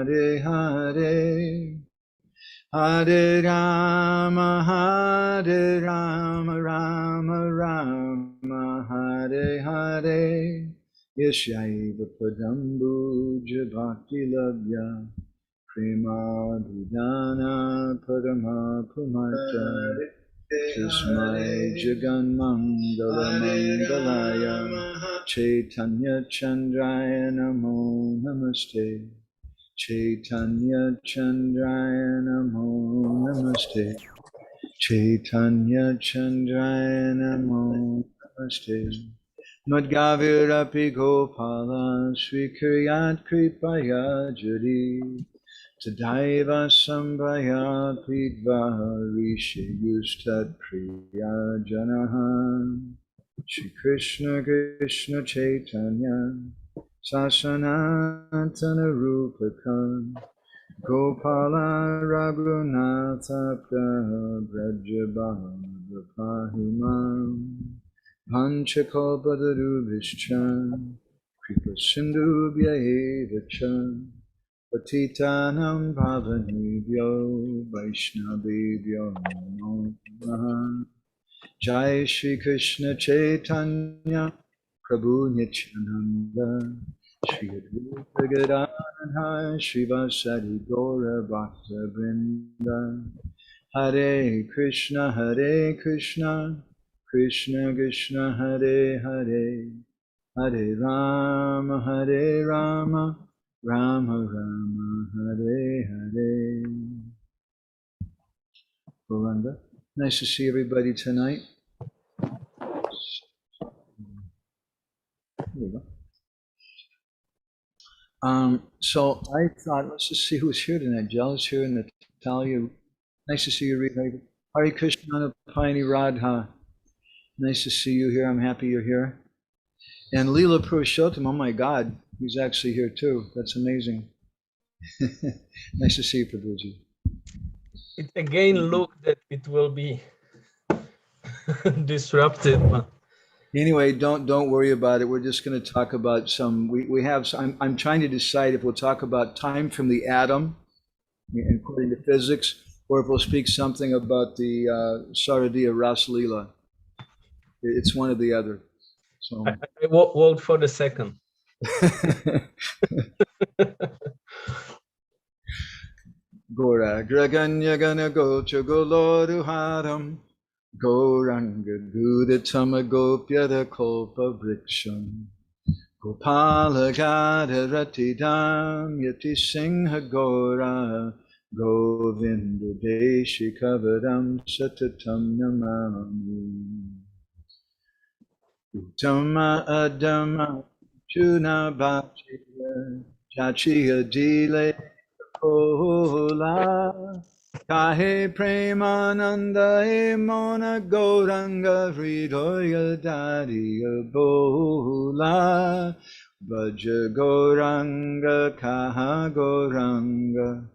Hare Hare, Hare Rama, Hare Rama, Rama Rama, Hare Hare, Yashaiva Padambuja Bhakti Labhya, Prema Bhidana Parama Pumata, Tasmai Jagan Mangala Mangalaya, Chaitanya Chandraya Namo Namaste. Chaitanya Chandraya Namo Namaste. Chaitanya Chandraya Namo Namaste. Madgavirapi Gopala Srikriyat Kripaya Jari Tadaiva Sambhaya Pidva Rishi Yustat Priya Janaha Shri Krishna Krishna Chaitanya Sasanatana Rupaka Gopala Raghunatha Brajabhava Pahimam Panchakalpatarubhishcha Kripa Sindhubhya eva cha Patitanam Pavanebhyo Vaishnavebhyo Namo Namaha. Jai Shri Krishna Chaitanya Prabhu Nityananda Shri Advaita Gadadhara Srivasadi Gaura Bhakta Vrinda. Hare Krishna Krishna Krishna Hare Hare, Hare Rama Rama Rama Hare Hare. Golanda, nice to see everybody tonight. Here we go. So I thought, let's just see who's here tonight. Jala's here and Natalia. Nice to see you, Rita. Hare Krishna, Paini Radha. Nice to see you here. I'm happy you're here. And Leela Purushottam, oh my God, he's actually here too. That's amazing. Nice to see you, Prabhuji. It again looked that it will be disrupted. Anyway, don't worry about it. We're just going to talk about some. We have. I'm trying to decide if we'll talk about time from the atom, according to physics, or if we'll speak something about the Saradiya Rasa-lila. It's one or the other. So I vote for the second. Gora Graganya Gana Gocha Goloruharam Goranga Gudatama Gopyada Kolpa Vriksham Gopala Gada Ratidam Yati Singha Gora Govinda Deshi Kavadam Satatam Namami Uttama Adama Chuna Bhachiya Chachiya Dile Kola Kahe Premananda Emona Goranga Hridoya Dadiya Bola Vaja Goranga Kaha Goranga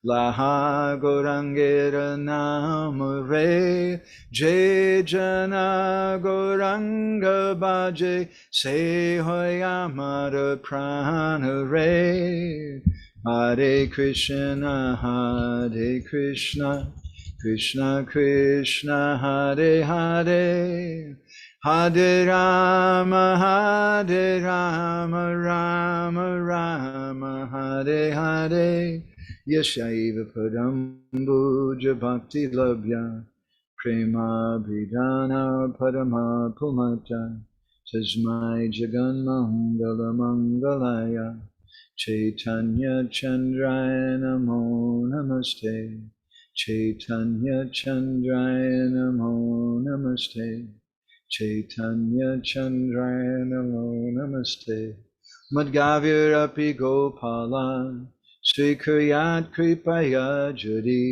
Laha Gorangera Namare Jejana Goranga Baje Sehoyamara Pranare Hare Krishna Krishna Krishna Hare Hare Hare Rama Rama Rama Hare Hare Yashaiva Padambuja Bhakti Labhya Prema Bhidana Padama Pumata Tasmai Jagan Mangala Mangalaya Chaitanya Chandraya Namo Namaste. Chaitanya Chandraya Namo Namaste. Chaitanya Chandraya Namo Namaste. Madgavirapi Gopala Srikriyat Kripaya Jari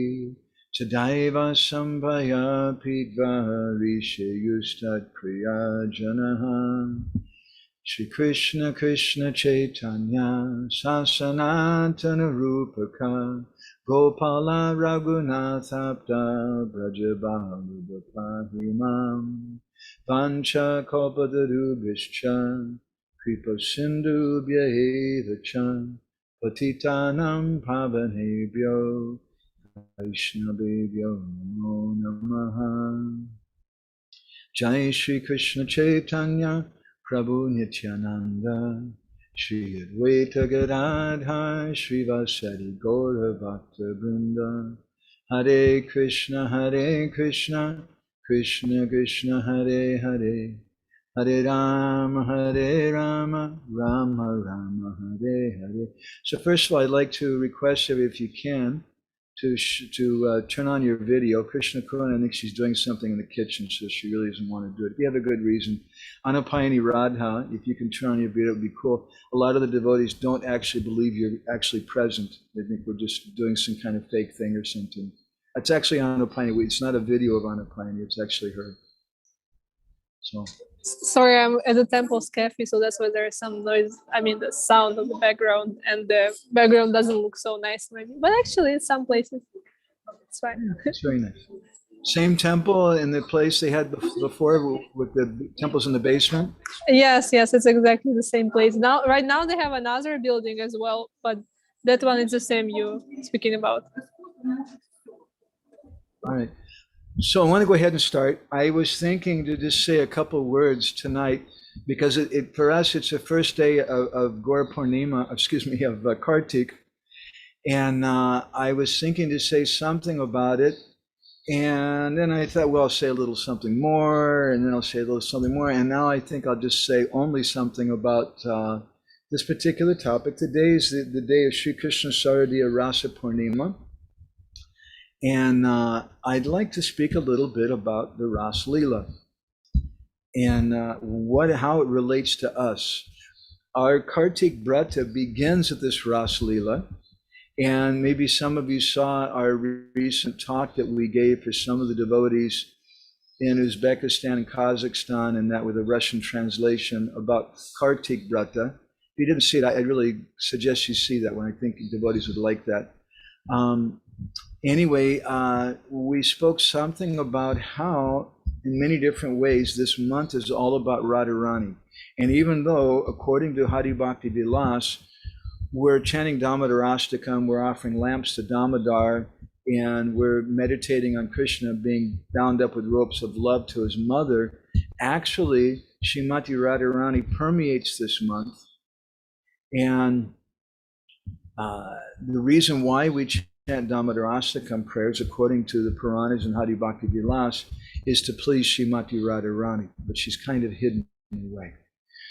Tadaiva Sambhaya Pidva Rishe Yustat Priya Janaha Shri Krishna Krishna Chaitanya Sasanatana Rupaka Gopala Raghunatha Brajabhava Pahimam Pancha Kalpatarubhishcha Kripa Sindhubhya eva cha Patitanam Pavanebhyo Vaishnavebhyo Namo Namaha. Jai Shri Krishna Chaitanya Prabhu Nityananda Shri Advaita Gadadhar Shri Vasari Gaura Bhakta Vrinda. Hare Krishna Krishna Krishna Hare Hare, Hare Rama Rama Rama Hare Hare. So first of all, I'd like to request if you can to turn on your video. Krishna Kuna, I think she's doing something in the kitchen, so she really doesn't want to do it. If you have a good reason. Anapayani Radha, if you can turn on your video, it would be cool. A lot of the devotees don't actually believe you're actually present. They think we're just doing some kind of fake thing or something. It's actually Anapayani. It's not a video of Anapayani, it's actually her. So. Sorry, I'm at the temple's cafe, so that's why there's some noise. I mean, the sound of the background, and the background doesn't look so nice, maybe. But actually, in some places, it's fine. Yeah, it's very nice. Same temple in the place they had before with the temples in the basement? Yes, it's exactly the same place. Now, right now, they have another building as well, but that one is the same you're speaking about. All right. So I want to go ahead and start. I was thinking to just say a couple words tonight because for us, it's the first day of Gaur Purnima, of Kartik. And I was thinking to say something about it. And then I thought, well, I'll say a little something more, and then I'll say a little something more. And now I think I'll just say only something about this particular topic. Today is the day of Sri Krishna Saradiya Rasa Purnima. And I'd like to speak a little bit about the Rasa-lila and how it relates to us. Our Kartik Brata begins at this Rasa-lila, and maybe some of you saw our recent talk that we gave for some of the devotees in Uzbekistan and Kazakhstan, and that with a Russian translation about Kartik Brata. If you didn't see it, I really suggest you see that one. I think devotees would like that. Anyway, we spoke something about how, in many different ways, this month is all about Radharani. And even though, according to Hari Bhakti Vilas, we're chanting Damodarastakam, we're offering lamps to Damodar, and we're meditating on Krishna being bound up with ropes of love to his mother, actually, Srimati Radharani permeates this month. And the reason why we chant Damodarastakam prayers, according to the Puranas and Hari Bhakti Vilas, is to please Srimati Radharani, but she's kind of hidden away.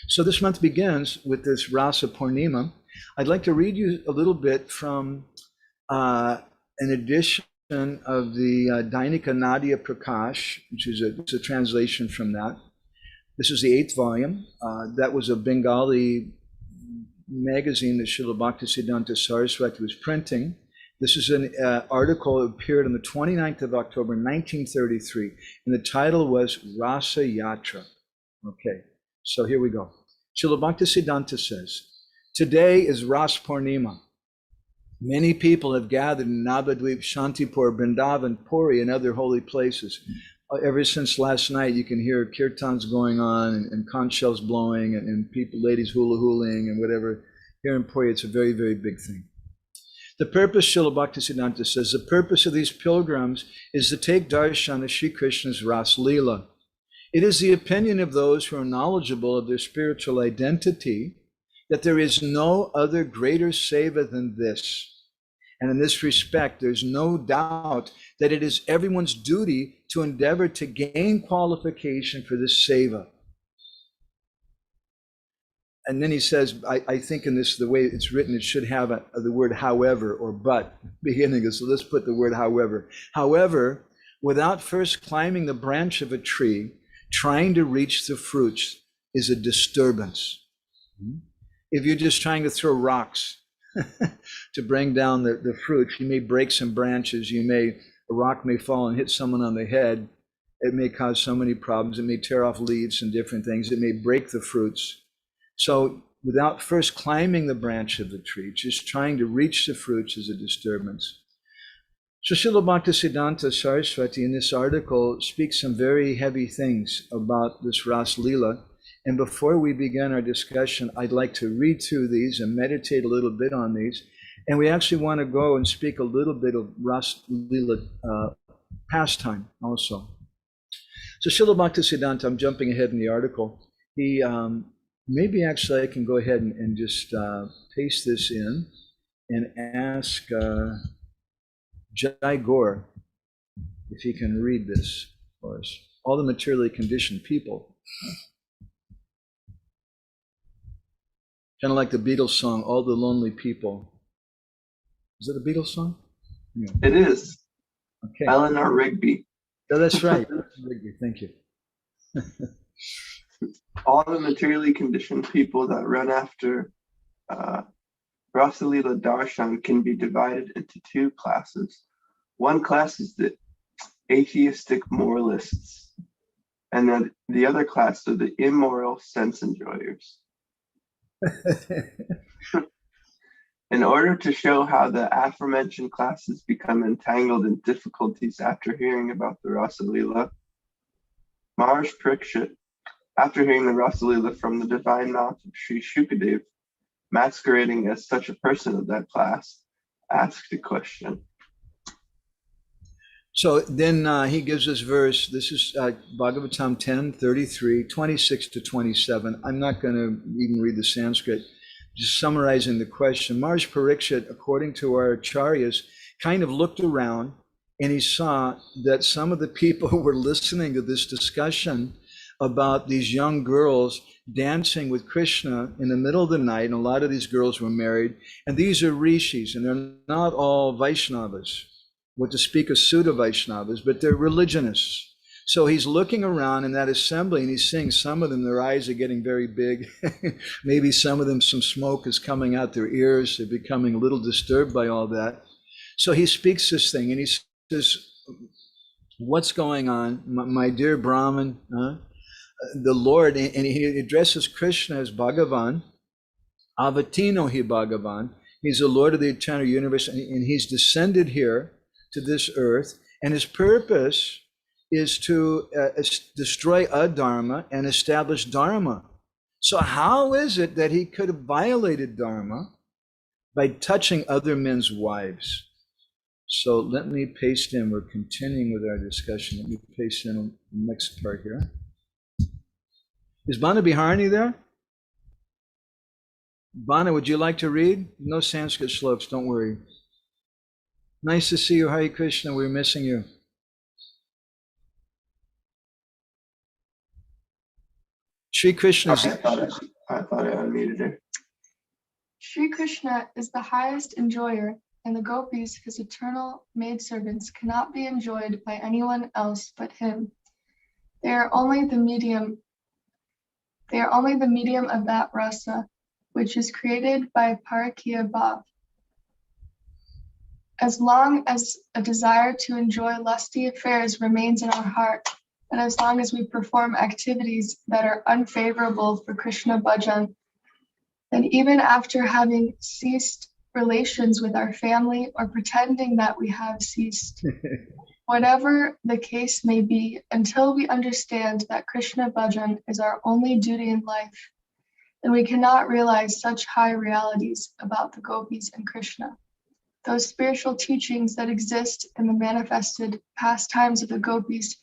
So this month begins with this Rasa Purnima. I'd like to read you a little bit from an edition of the Dainika Nadia Prakash, which is a translation from that. This is the 8th volume. That was a Bengali magazine that Srila Bhaktisiddhanta Saraswati was printing. This is an article that appeared on the 29th of October, 1933, and the title was Rasa Yatra. Okay, so here we go. Srila Bhaktisiddhanta says, today is Ras Purnima. Many people have gathered in Navadvip, Shantipur, Brindavan, Puri, and other holy places. Ever since last night, you can hear kirtans going on and conch shells blowing and people, ladies hula-hooling and whatever. Here in Puri, it's a very, very big thing. The purpose, Srila Bhaktisiddhanta says, the purpose of these pilgrims is to take darshan of Sri Krishna's Rasa-lila. It is the opinion of those who are knowledgeable of their spiritual identity that there is no other greater seva than this. And in this respect, there's no doubt that it is everyone's duty to endeavor to gain qualification for this seva. And then he says, I think in this, the way it's written, it should have the word however or but beginning. So let's put the word however. However, without first climbing the branch of a tree, trying to reach the fruits is a disturbance. If you're just trying to throw rocks to bring down the fruit, you may break some branches, a rock may fall and hit someone on the head. It may cause so many problems. It may tear off leaves and different things. It may break the fruits. So without first climbing the branch of the tree, just trying to reach the fruits is a disturbance. So Srila Bhaktisiddhanta Saraswati in this article speaks some very heavy things about this Rasa-lila. And before we begin our discussion, I'd like to read through these and meditate a little bit on these. And we actually want to go and speak a little bit of Rasa-lila pastime also. So Srila Bhaktisiddhanta, I'm jumping ahead in the article. He, maybe actually I can go ahead and just paste this in and ask Jai Gore if he can read this for us. All the materially conditioned people. Kind of like the Beatles song, All the Lonely People. Is it a Beatles song? Yeah. It is. Okay. Eleanor Rigby. Oh, that's right. Rigby, thank you. All the materially conditioned people that run after Rasa-lila darshan can be divided into two classes. One class is the atheistic moralists, and then the other class are the immoral sense enjoyers. In order to show how the aforementioned classes become entangled in difficulties after hearing about the Rasa-lila, Maharaj Parikshit, after hearing the Rasa-lila from the divine mouth of Sri Shukadev, masquerading as such a person of that class, asked a question. So then he gives us verse. This is Bhagavatam 10, 33, 26 to 27. I'm not going to even read the Sanskrit. Just summarizing the question. Maharaj Parikshit, according to our acharyas, kind of looked around and he saw that some of the people who were listening to this discussion about these young girls dancing with Krishna in the middle of the night, and a lot of these girls were married, and these are rishis, and they're not all Vaishnavas, what to speak of Sudha Vaishnavas, but they're religionists. So he's looking around in that assembly and he's seeing some of them, their eyes are getting very big. Maybe some of them, some smoke is coming out their ears. They're becoming a little disturbed by all that. So he speaks this thing and he says, what's going on? My dear Brahmin, the Lord, and he addresses Krishna as Bhagavan, Avatino hi Bhagavan. He's the Lord of the eternal universe, and he's descended here to this earth, and his purpose is to destroy adharma and establish dharma. So how is it that he could have violated dharma by touching other men's wives? So let me paste in, we're continuing with our discussion. Let me paste in the next part here. Is Bana Biharani there? Bana, would you like to read? No Sanskrit slokas, don't worry. Nice to see you, Hare Krishna, we're missing you. Shri Krishna. Okay, I thought I unmuted her. Sri Krishna is the highest enjoyer, and the Gopis, his eternal maidservants, cannot be enjoyed by anyone else but him. They are only the medium of that rasa, which is created by Parakya Bhav. As long as a desire to enjoy lusty affairs remains in our heart, and as long as we perform activities that are unfavorable for Krishna bhajan, then even after having ceased relations with our family or pretending that we have ceased, whatever the case may be, until we understand that Krishna bhajan is our only duty in life, then we cannot realize such high realities about the Gopis and Krishna. Those spiritual teachings that exist in the manifested pastimes of the Gopis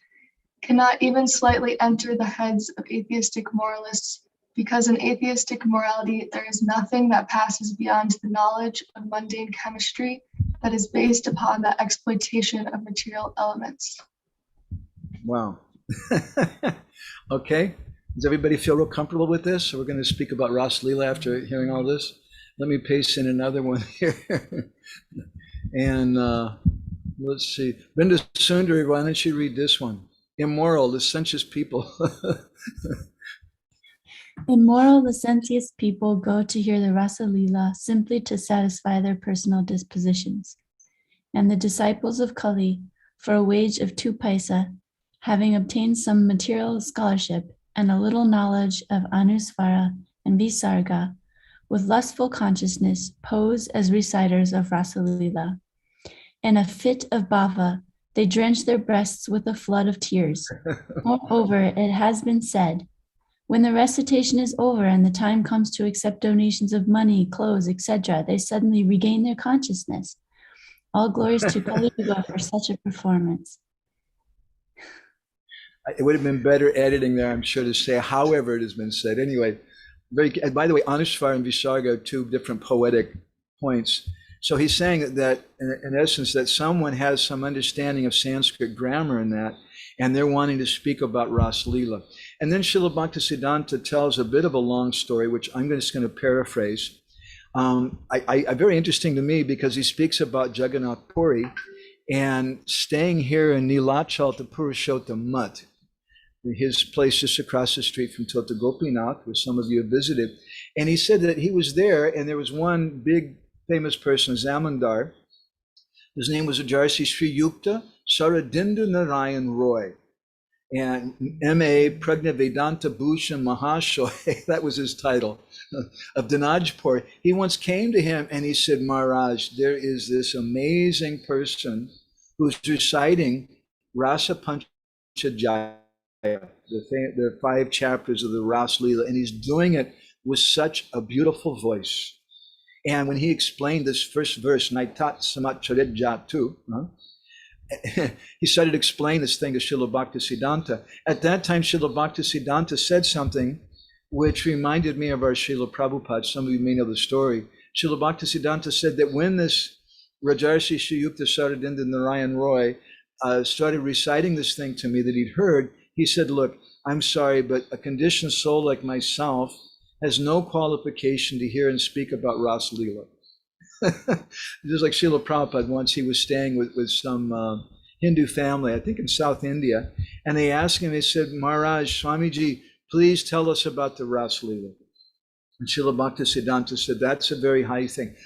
cannot even slightly enter the heads of atheistic moralists, because in atheistic morality there is nothing that passes beyond the knowledge of mundane chemistry that is based upon the exploitation of material elements. Wow. Okay. Does everybody feel real comfortable with this? So we're going to speak about Rasa-lila after hearing all this. Let me paste in another one here. And let's see. Brinda Sundari, why don't you read this one? Immoral, licentious people. Immoral, licentious people go to hear the Rasa-lila simply to satisfy their personal dispositions. And the disciples of Kali, for a wage of 2 paisa, having obtained some material scholarship and a little knowledge of Anusvara and Visarga, with lustful consciousness pose as reciters of Rasa-lila. In a fit of bhava, they drench their breasts with a flood of tears. Moreover, it has been said, When the recitation is over and the time comes to accept donations of money, clothes, etc., they suddenly regain their consciousness. All glories to Kali Yuga for such a performance. It would have been better editing there, I'm sure, to say however it has been said. Anyway, by the way, Anushvar and Visarga are two different poetic points. So he's saying that in essence, that someone has some understanding of Sanskrit grammar in that, and they're wanting to speak about Rasa-lila. And then Srila Bhaktisiddhanta tells a bit of a long story, which I'm just going to paraphrase. Very interesting to me because he speaks about Jagannath Puri and staying here in Nilachal to Purushottam Mutt, his place just across the street from Tota Gopinath, where some of you have visited. And he said that he was there, and there was one big famous person, Zamindar. His name was Ajarsi Sri Yukta Saradindu Narayan Roy, and M.A. Pragna Vedanta Bhushan Mahashoy, that was his title, of Dinajpur. He once came to him and he said, Maharaj, there is this amazing person who's reciting Rasa Panchajaya, the 5 chapters of the Rasa-lila, and he's doing it with such a beautiful voice. And when he explained this first verse, Naitat Samat Charit Jatu, he started explaining this thing to Srila Bhaktisiddhanta. At that time, Srila Bhaktisiddhanta said something which reminded me of our Srila Prabhupada. Some of you may know the story. Srila Bhaktisiddhanta said that when this Rajarsi Sri Yukta Saradinda Narayan Roy started reciting this thing to me that he'd heard, he said, look, I'm sorry, but a conditioned soul like myself has no qualification to hear and speak about Rasa-lila. Just like Srila Prabhupada once, he was staying with some Hindu family, I think in South India, and they asked him, they said, Maharaj, Swamiji, please tell us about the Rasa-lila. And Srila Bhaktisiddhanta said, that's a very high thing.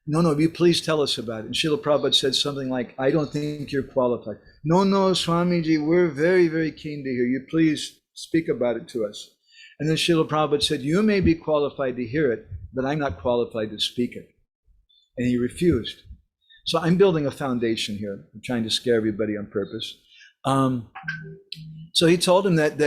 No, you please tell us about it. And Srila Prabhupada said something like, I don't think you're qualified. No, Swamiji, we're very, very keen to hear you. Please speak about it to us. And then Srila Prabhupada said, you may be qualified to hear it, but I'm not qualified to speak it. And he refused. So I'm building a foundation here. I'm trying to scare everybody on purpose. So he told him that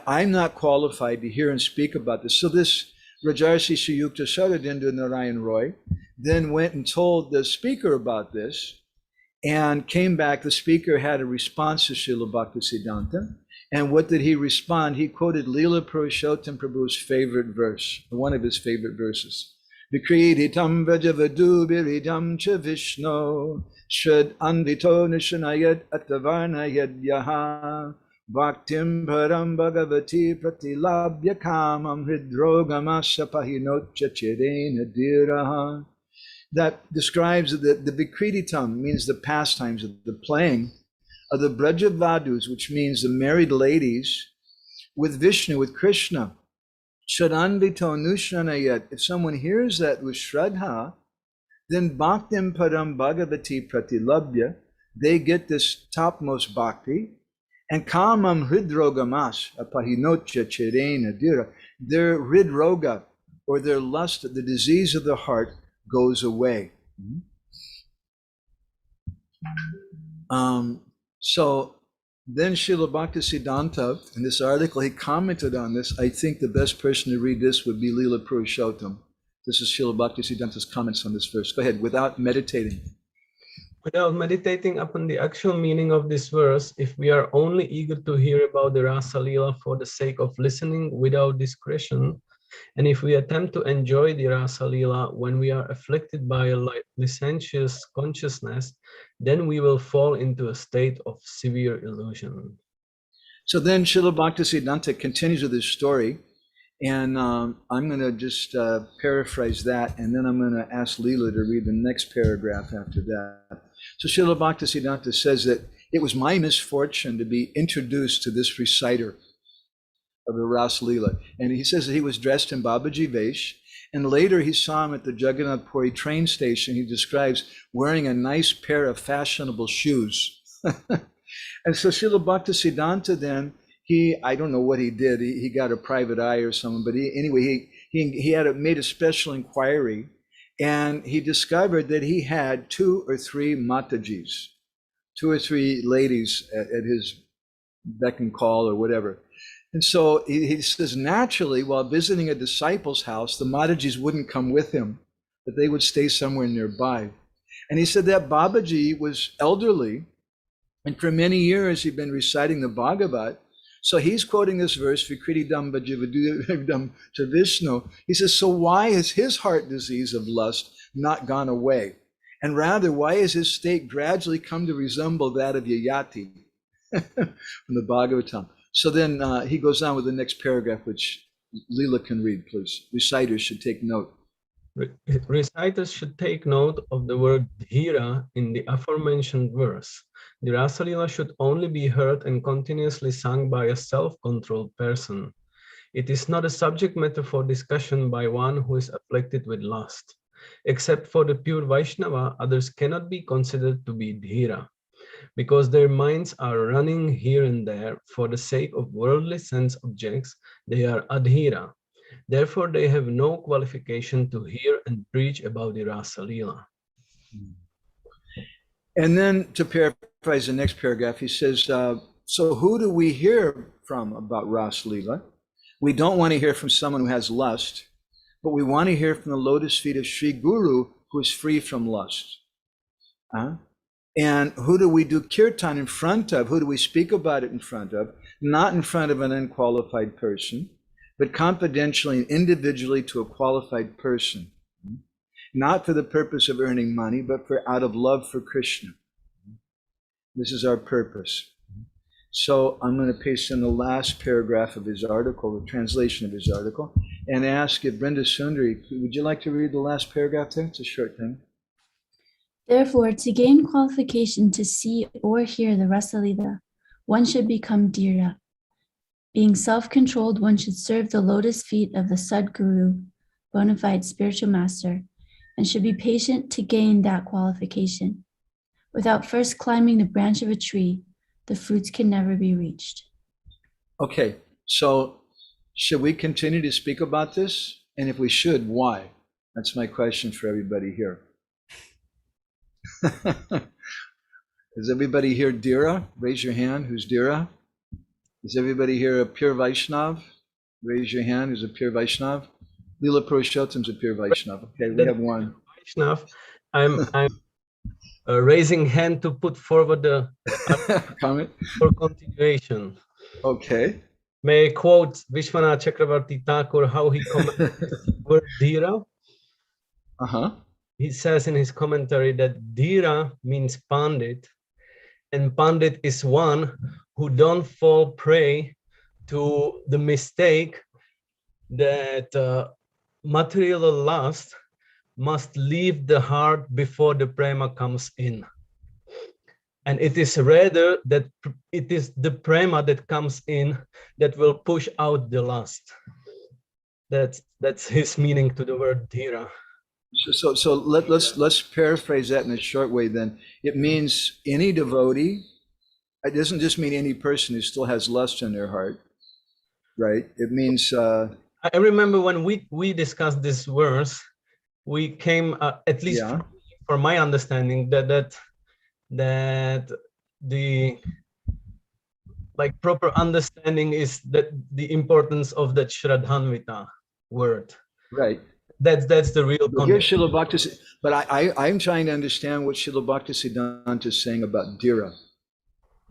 I'm not qualified to hear and speak about this. So this Rajarsi Sri Yukta Saradinda Narayan Roy then went and told the speaker about this and came back. The speaker had a response to Srila Bhaktisiddhanta. And what did he respond? He quoted Leela Purushottam Prabhu's favorite verse, one of his favorite verses. Vikriditam vajavadu biridam cha Vishno Shrad anvito nishanayat atavarnayad yaha Bhaktim param bhagavati pratilabhya kamam hridrogamasa pahinotcha chirena diraha. That describes the Vikriditam, means the pastimes of the playing of the Brajavadus, which means the married ladies, with Vishnu, with Krishna. Shadanvito Nushranayat. If someone hears that with Shraddha, then Bhaktim Param Bhagavati Pratilabhya, they get this topmost bhakti, and Kamam Hridrogamas, Apahinotcha Chirena Dira, their Hridroga, or their lust, the disease of the heart, goes away. So then Srila Bhaktisiddhanta, in this article, he commented on this. I think the best person to read this would be Leela Purushottam. This is Srila Bhaktisiddhanta's comments on this verse. Go ahead, without meditating. Without meditating upon the actual meaning of this verse, if we are only eager to hear about the Rasa-lila for the sake of listening without discretion, and if we attempt to enjoy the Rasa-lila when we are afflicted by a licentious consciousness, then we will fall into a state of severe illusion. So then Srila Bhaktisiddhanta continues with his story, and I'm going to just paraphrase that, and then I'm going to ask Leela to read the next paragraph after that. So Srila Bhaktisiddhanta says that it was my misfortune to be introduced to this reciter of the Rasa-lila. And he says that he was dressed in Babaji Vesh, and later he saw him at the Jagannath Puri train station. He describes wearing a nice pair of fashionable shoes. And so Srila Bhaktisiddhanta then, I don't know what he did. He got a private eye or something, but he had made a special inquiry, and he discovered that he had 2 or 3 Matajis, 2 or 3 ladies at his beck and call or whatever. And so he says, naturally, while visiting a disciple's house, the Matajis wouldn't come with him, but they would stay somewhere nearby. And he said that Babaji was elderly, and for many years he'd been reciting the Bhagavat. So he's quoting this verse, Vikridam Bhajivadam to Vishnu. He says, so why has his heart disease of lust not gone away? And rather, why has his state gradually come to resemble that of Yayati from the Bhagavatam? So then he goes on with the next paragraph, which Leela can read, please. Reciters should take note. Reciters should take note of the word dhira in the aforementioned verse. The Rasa-lila should only be heard and continuously sung by a self-controlled person. It is not a subject matter for discussion by one who is afflicted with lust. Except for the pure Vaishnava, others cannot be considered to be dhira, because their minds are running here and there for the sake of worldly sense objects. They are adhira. Therefore, they have no qualification to hear and preach about the Rasa-lila. And then to paraphrase the next paragraph, he says, so who do we hear from about Rasa-lila? We don't want to hear from someone who has lust, but we want to hear from the lotus feet of Sri Guru, who is free from lust. And who do we do kirtan in front of? Who do we speak about it in front of? Not in front of an unqualified person, but confidentially and individually to a qualified person. Not for the purpose of earning money, but for out of love for Krishna. This is our purpose. So I'm going to paste in the last paragraph of his article, the translation of his article, and ask if Brinda Sundari, would you like to read the last paragraph there? It's a short thing. Therefore, to gain qualification to see or hear the Rasa-lila, one should become dhira. Being self-controlled, one should serve the lotus feet of the Sadguru, bona fide spiritual master, and should be patient to gain that qualification. Without first climbing the branch of a tree, the fruits can never be reached. Okay, so should we continue to speak about this? And if we should, why? That's my question for everybody here. Is everybody here Dhira? Raise your hand. Who's Dhira? Is everybody here a pure Vaishnav? Raise your hand. Who's a pure Vaishnav? Leela Purushottam's a pure Vaishnav. Okay, we have one. Vaishnav, I'm raising hand to put forward the comment for continuation. Okay. May I quote Vishwanath Chakravarti Thakur, how he commented the word dhira? He says in his commentary that dhira means pandit, and pandit is one who don't fall prey to the mistake that material lust must leave the heart before the prema comes in. And it is rather that it is the prema that comes in that will push out the lust. That's his meaning to the word dhira. So let's paraphrase that in a short way then. It means any devotee. It doesn't just mean any person who still has lust in their heart, right? It means I remember when we discussed this verse, we came at least for my understanding that the like proper understanding is that the importance of that Shraddhanvita word. Right. That's the real context. But I'm trying to understand what Srila Bhaktisiddhanta is saying about dhira.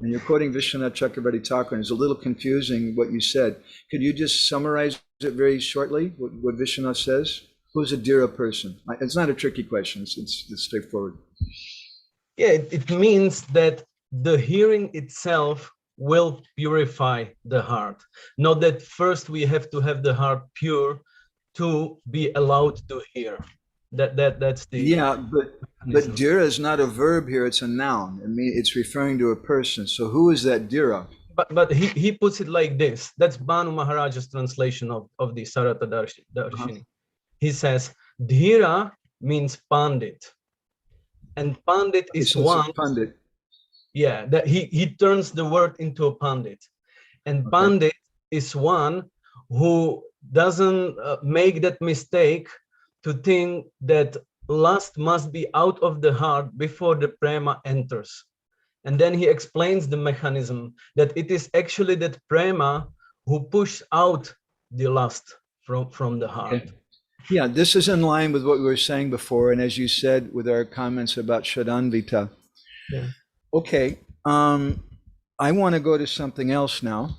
And you're quoting Vishwanath Chakravarti Thakur, and it's a little confusing what you said. Could you just summarize it very shortly, what Vishwanath says? Who's a dhira person? It's not a tricky question, it's straightforward. Yeah, it means that the hearing itself will purify the heart. Not that first we have to have the heart pure to be allowed to hear. That's the but dhira is not a verb here, it's a noun. I mean, it's referring to a person. So who is that dhira? But he puts it like this. That's Banu Maharaja's translation of the Sarata Darshini. He says dhira means pandit, and pandit is one. Pandit. Yeah, that he turns the word into a pandit, and pandit is one who doesn't make that mistake to think that lust must be out of the heart before the prema enters. And then he explains the mechanism that it is actually that prema who push out the lust from the heart. Okay. Yeah, this is in line with what we were saying before, and as you said with our comments about Shadanvita. Yeah. Okay, I want to go to something else now.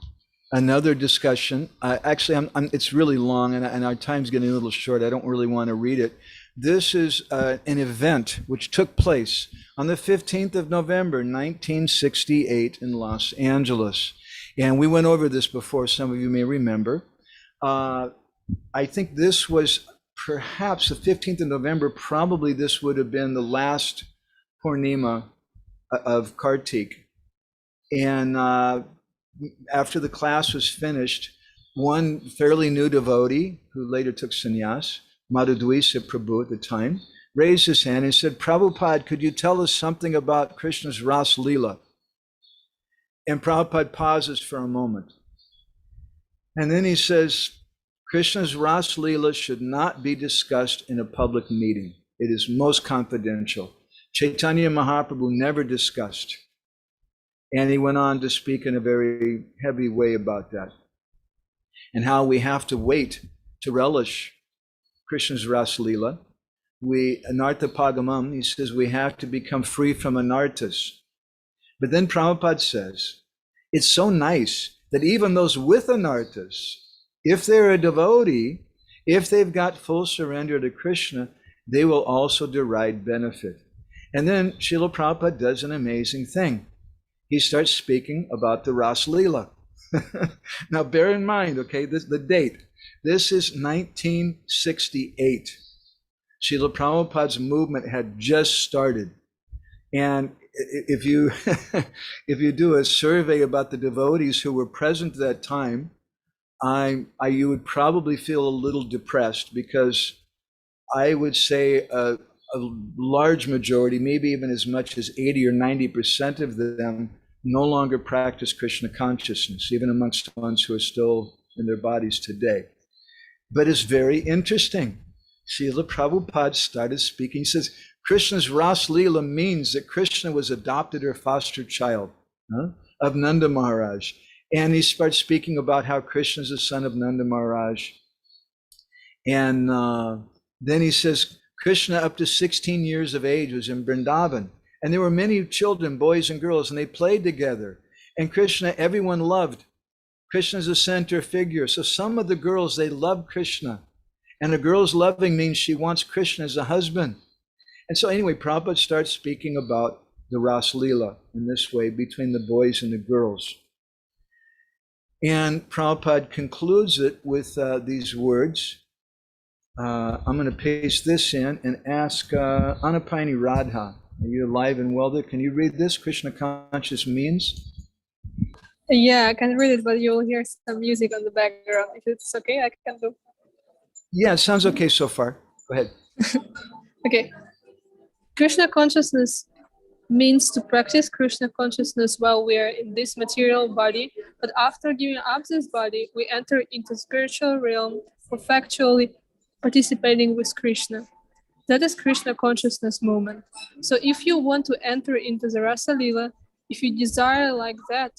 Another discussion. Actually, it's really long, and our time's getting a little short. I don't really want to read it. This is an event which took place on the 15th of November, 1968 in Los Angeles. And we went over this before, some of you may remember. I think this was perhaps the 15th of November, probably this would have been the last Purnima of Kartik. And after the class was finished, one fairly new devotee, who later took sannyas, Madhudvisa Prabhu at the time, raised his hand and said, Prabhupada, could you tell us something about Krishna's Rasa-lila? And Prabhupada pauses for a moment. And then he says, Krishna's Rasa-lila should not be discussed in a public meeting. It is most confidential. Chaitanya Mahaprabhu never discussed. And he went on to speak in a very heavy way about that. And how we have to wait to relish Krishna's Rasa-lila. Anartha Pagamam, he says we have to become free from anarthas. But then Prabhupada says, it's so nice that even those with anarthas, if they're a devotee, if they've got full surrender to Krishna, they will also derive benefit. And then Srila Prabhupada does an amazing thing. He starts speaking about the Rasa-lila. Now bear in mind, okay, the date. This is 1968. Srila Prabhupada's movement had just started. And if you if you do a survey about the devotees who were present at that time, you would probably feel a little depressed, because I would say a large majority, maybe even as much as 80 or 90% of them, no longer practice Krishna consciousness, even amongst the ones who are still in their bodies today. But it's very interesting. Srila Prabhupada started speaking. He says, Krishna's Rasa-lila means that Krishna was adopted or foster child of Nanda Maharaj. And he starts speaking about how Krishna is the son of Nanda Maharaj. And then he says, Krishna up to 16 years of age was in Brindavan. And there were many children, boys and girls, and they played together. And Krishna, everyone loved. Krishna's a center figure. So some of the girls, they love Krishna. And a girl's loving means she wants Krishna as a husband. And so anyway, Prabhupada starts speaking about the Rasa-lila in this way between the boys and the girls. And Prabhupada concludes it with these words. I'm going to paste this in and ask Anapayani Radha, are you alive and well there? Can you read this? Krishna Conscious means? Yeah, I can read it, but you'll hear some music on the background. If it's okay, I can do. Yeah, it sounds okay so far. Go ahead. Okay. Krishna consciousness means to practice Krishna consciousness while we are in this material body, but after giving up this body, we enter into spiritual realm of actually participating with Krishna. That is Krishna consciousness moment. So if you want to enter into the Rasa-lila, if you desire like that,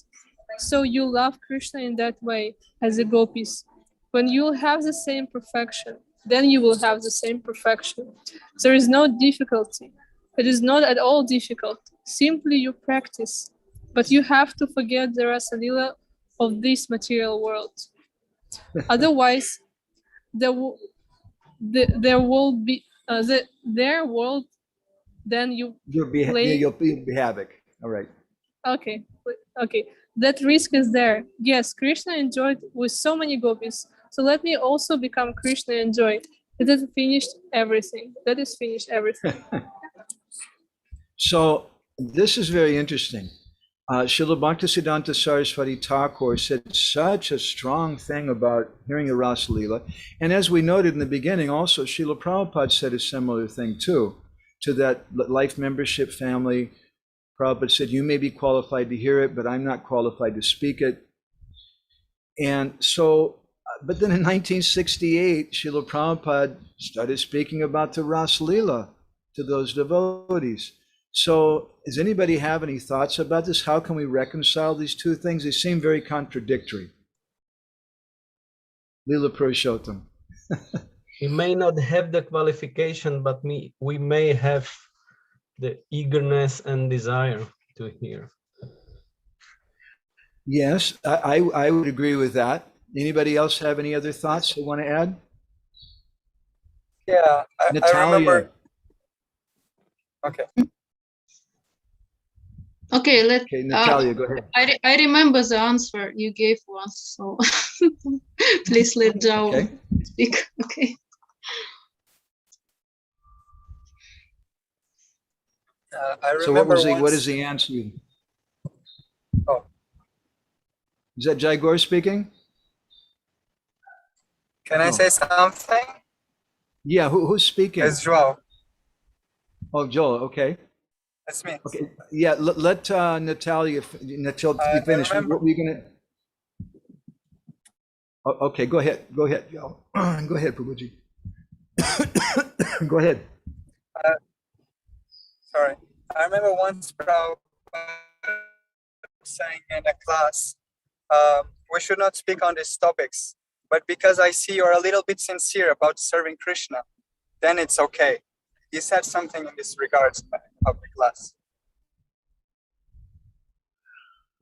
so you love Krishna in that way as the Gopis. When you have the same perfection, then you will have the same perfection. There is no difficulty. It is not at all difficult. Simply you practice. But you have to forget the Rasa-lila of this material world. Otherwise, there will be their world. Then you'll be havoc. All right. Okay. That risk is there. Yes, Krishna enjoyed with so many gopis. So let me also become Krishna and enjoy. That is finished everything. So this is very interesting. Srila Bhaktisiddhanta Saraswati Thakur said such a strong thing about hearing the Rasa-lila. And as we noted in the beginning, also Srila Prabhupada said a similar thing too, to that life membership family. Prabhupada said, you may be qualified to hear it, but I'm not qualified to speak it. And so, but then in 1968, Srila Prabhupada started speaking about the Rasa-lila to those devotees. So does anybody have any thoughts about this? How can we reconcile these two things? They seem very contradictory. Lila Purushottam. We may not have the qualification, but we may have the eagerness and desire to hear. Yes, I would agree with that. Anybody else have any other thoughts they want to add? Yeah, I Natalia. remember. Okay. Okay, Okay, Natalia, go ahead. I remember the answer you gave once, so please let Jao Okay. speak. Okay. I So what remember was once. what is the answer? Oh. Is that Jaigor speaking? Can I No. say something? Yeah, who's speaking? It's Joao. Oh, Joel, okay. That's me. Okay, yeah, let Natalia I finish. remember- What were you gonna? Oh, okay, go ahead, Joel. Go ahead, Prabhuji. Go ahead. Sorry. I remember once Prabhupada saying in a class, we should not speak on these topics, but because I see you're a little bit sincere about serving Krishna, then it's okay. He said something in this regards in public class.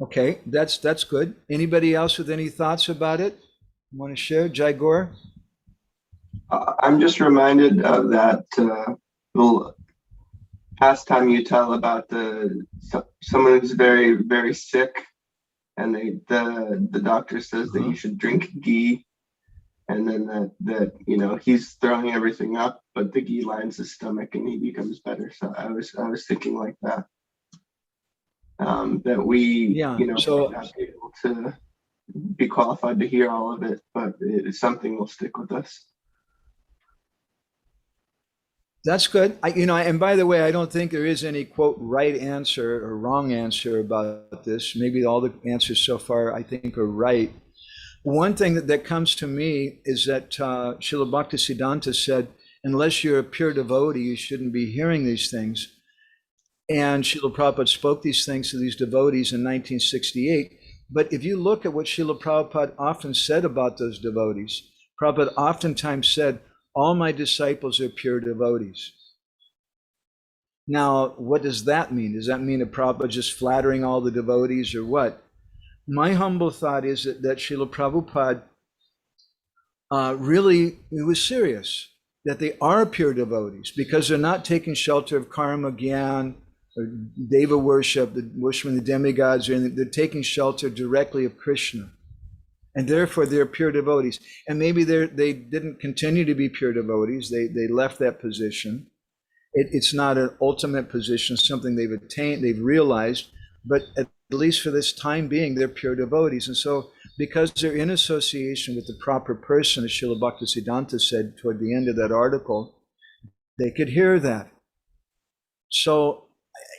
Okay, that's good. Anybody else with any thoughts about it? Want to share, Jaigor? I'm just reminded of that little pastime you tell about someone who's very, very sick, and the doctor says that you should drink ghee, and then that he's throwing everything up, but the ghee lines his stomach and he becomes better. So I was thinking like that. That we so may not be able to be qualified to hear all of it, but it's something will stick with us. that's good. And by the way, I don't think there is any quote right answer or wrong answer about this. Maybe all the answers so far I think are right. One thing that comes to me is that Srila Bhaktisiddhanta said, unless you're a pure devotee, you shouldn't be hearing these things. And Srila Prabhupada spoke these things to these devotees in 1968. But if you look at what Srila Prabhupada often said about those devotees, Prabhupada oftentimes said, all my disciples are pure devotees. Now, what does that mean? Does that mean that Prabhupada just flattering all the devotees or what? My humble thought is that Srila Prabhupada really was serious, that they are pure devotees because they're not taking shelter of karma, gyan, or deva worship, the worshiping the demigods, they're taking shelter directly of Krishna. And therefore they're pure devotees. And maybe they didn't continue to be pure devotees, they left that position. It's not an ultimate position, something they've attained, they've realized, but at least for this time being, they're pure devotees. And so because they're in association with the proper person, as Srila Bhaktisiddhanta said toward the end of that article, they could hear that. So,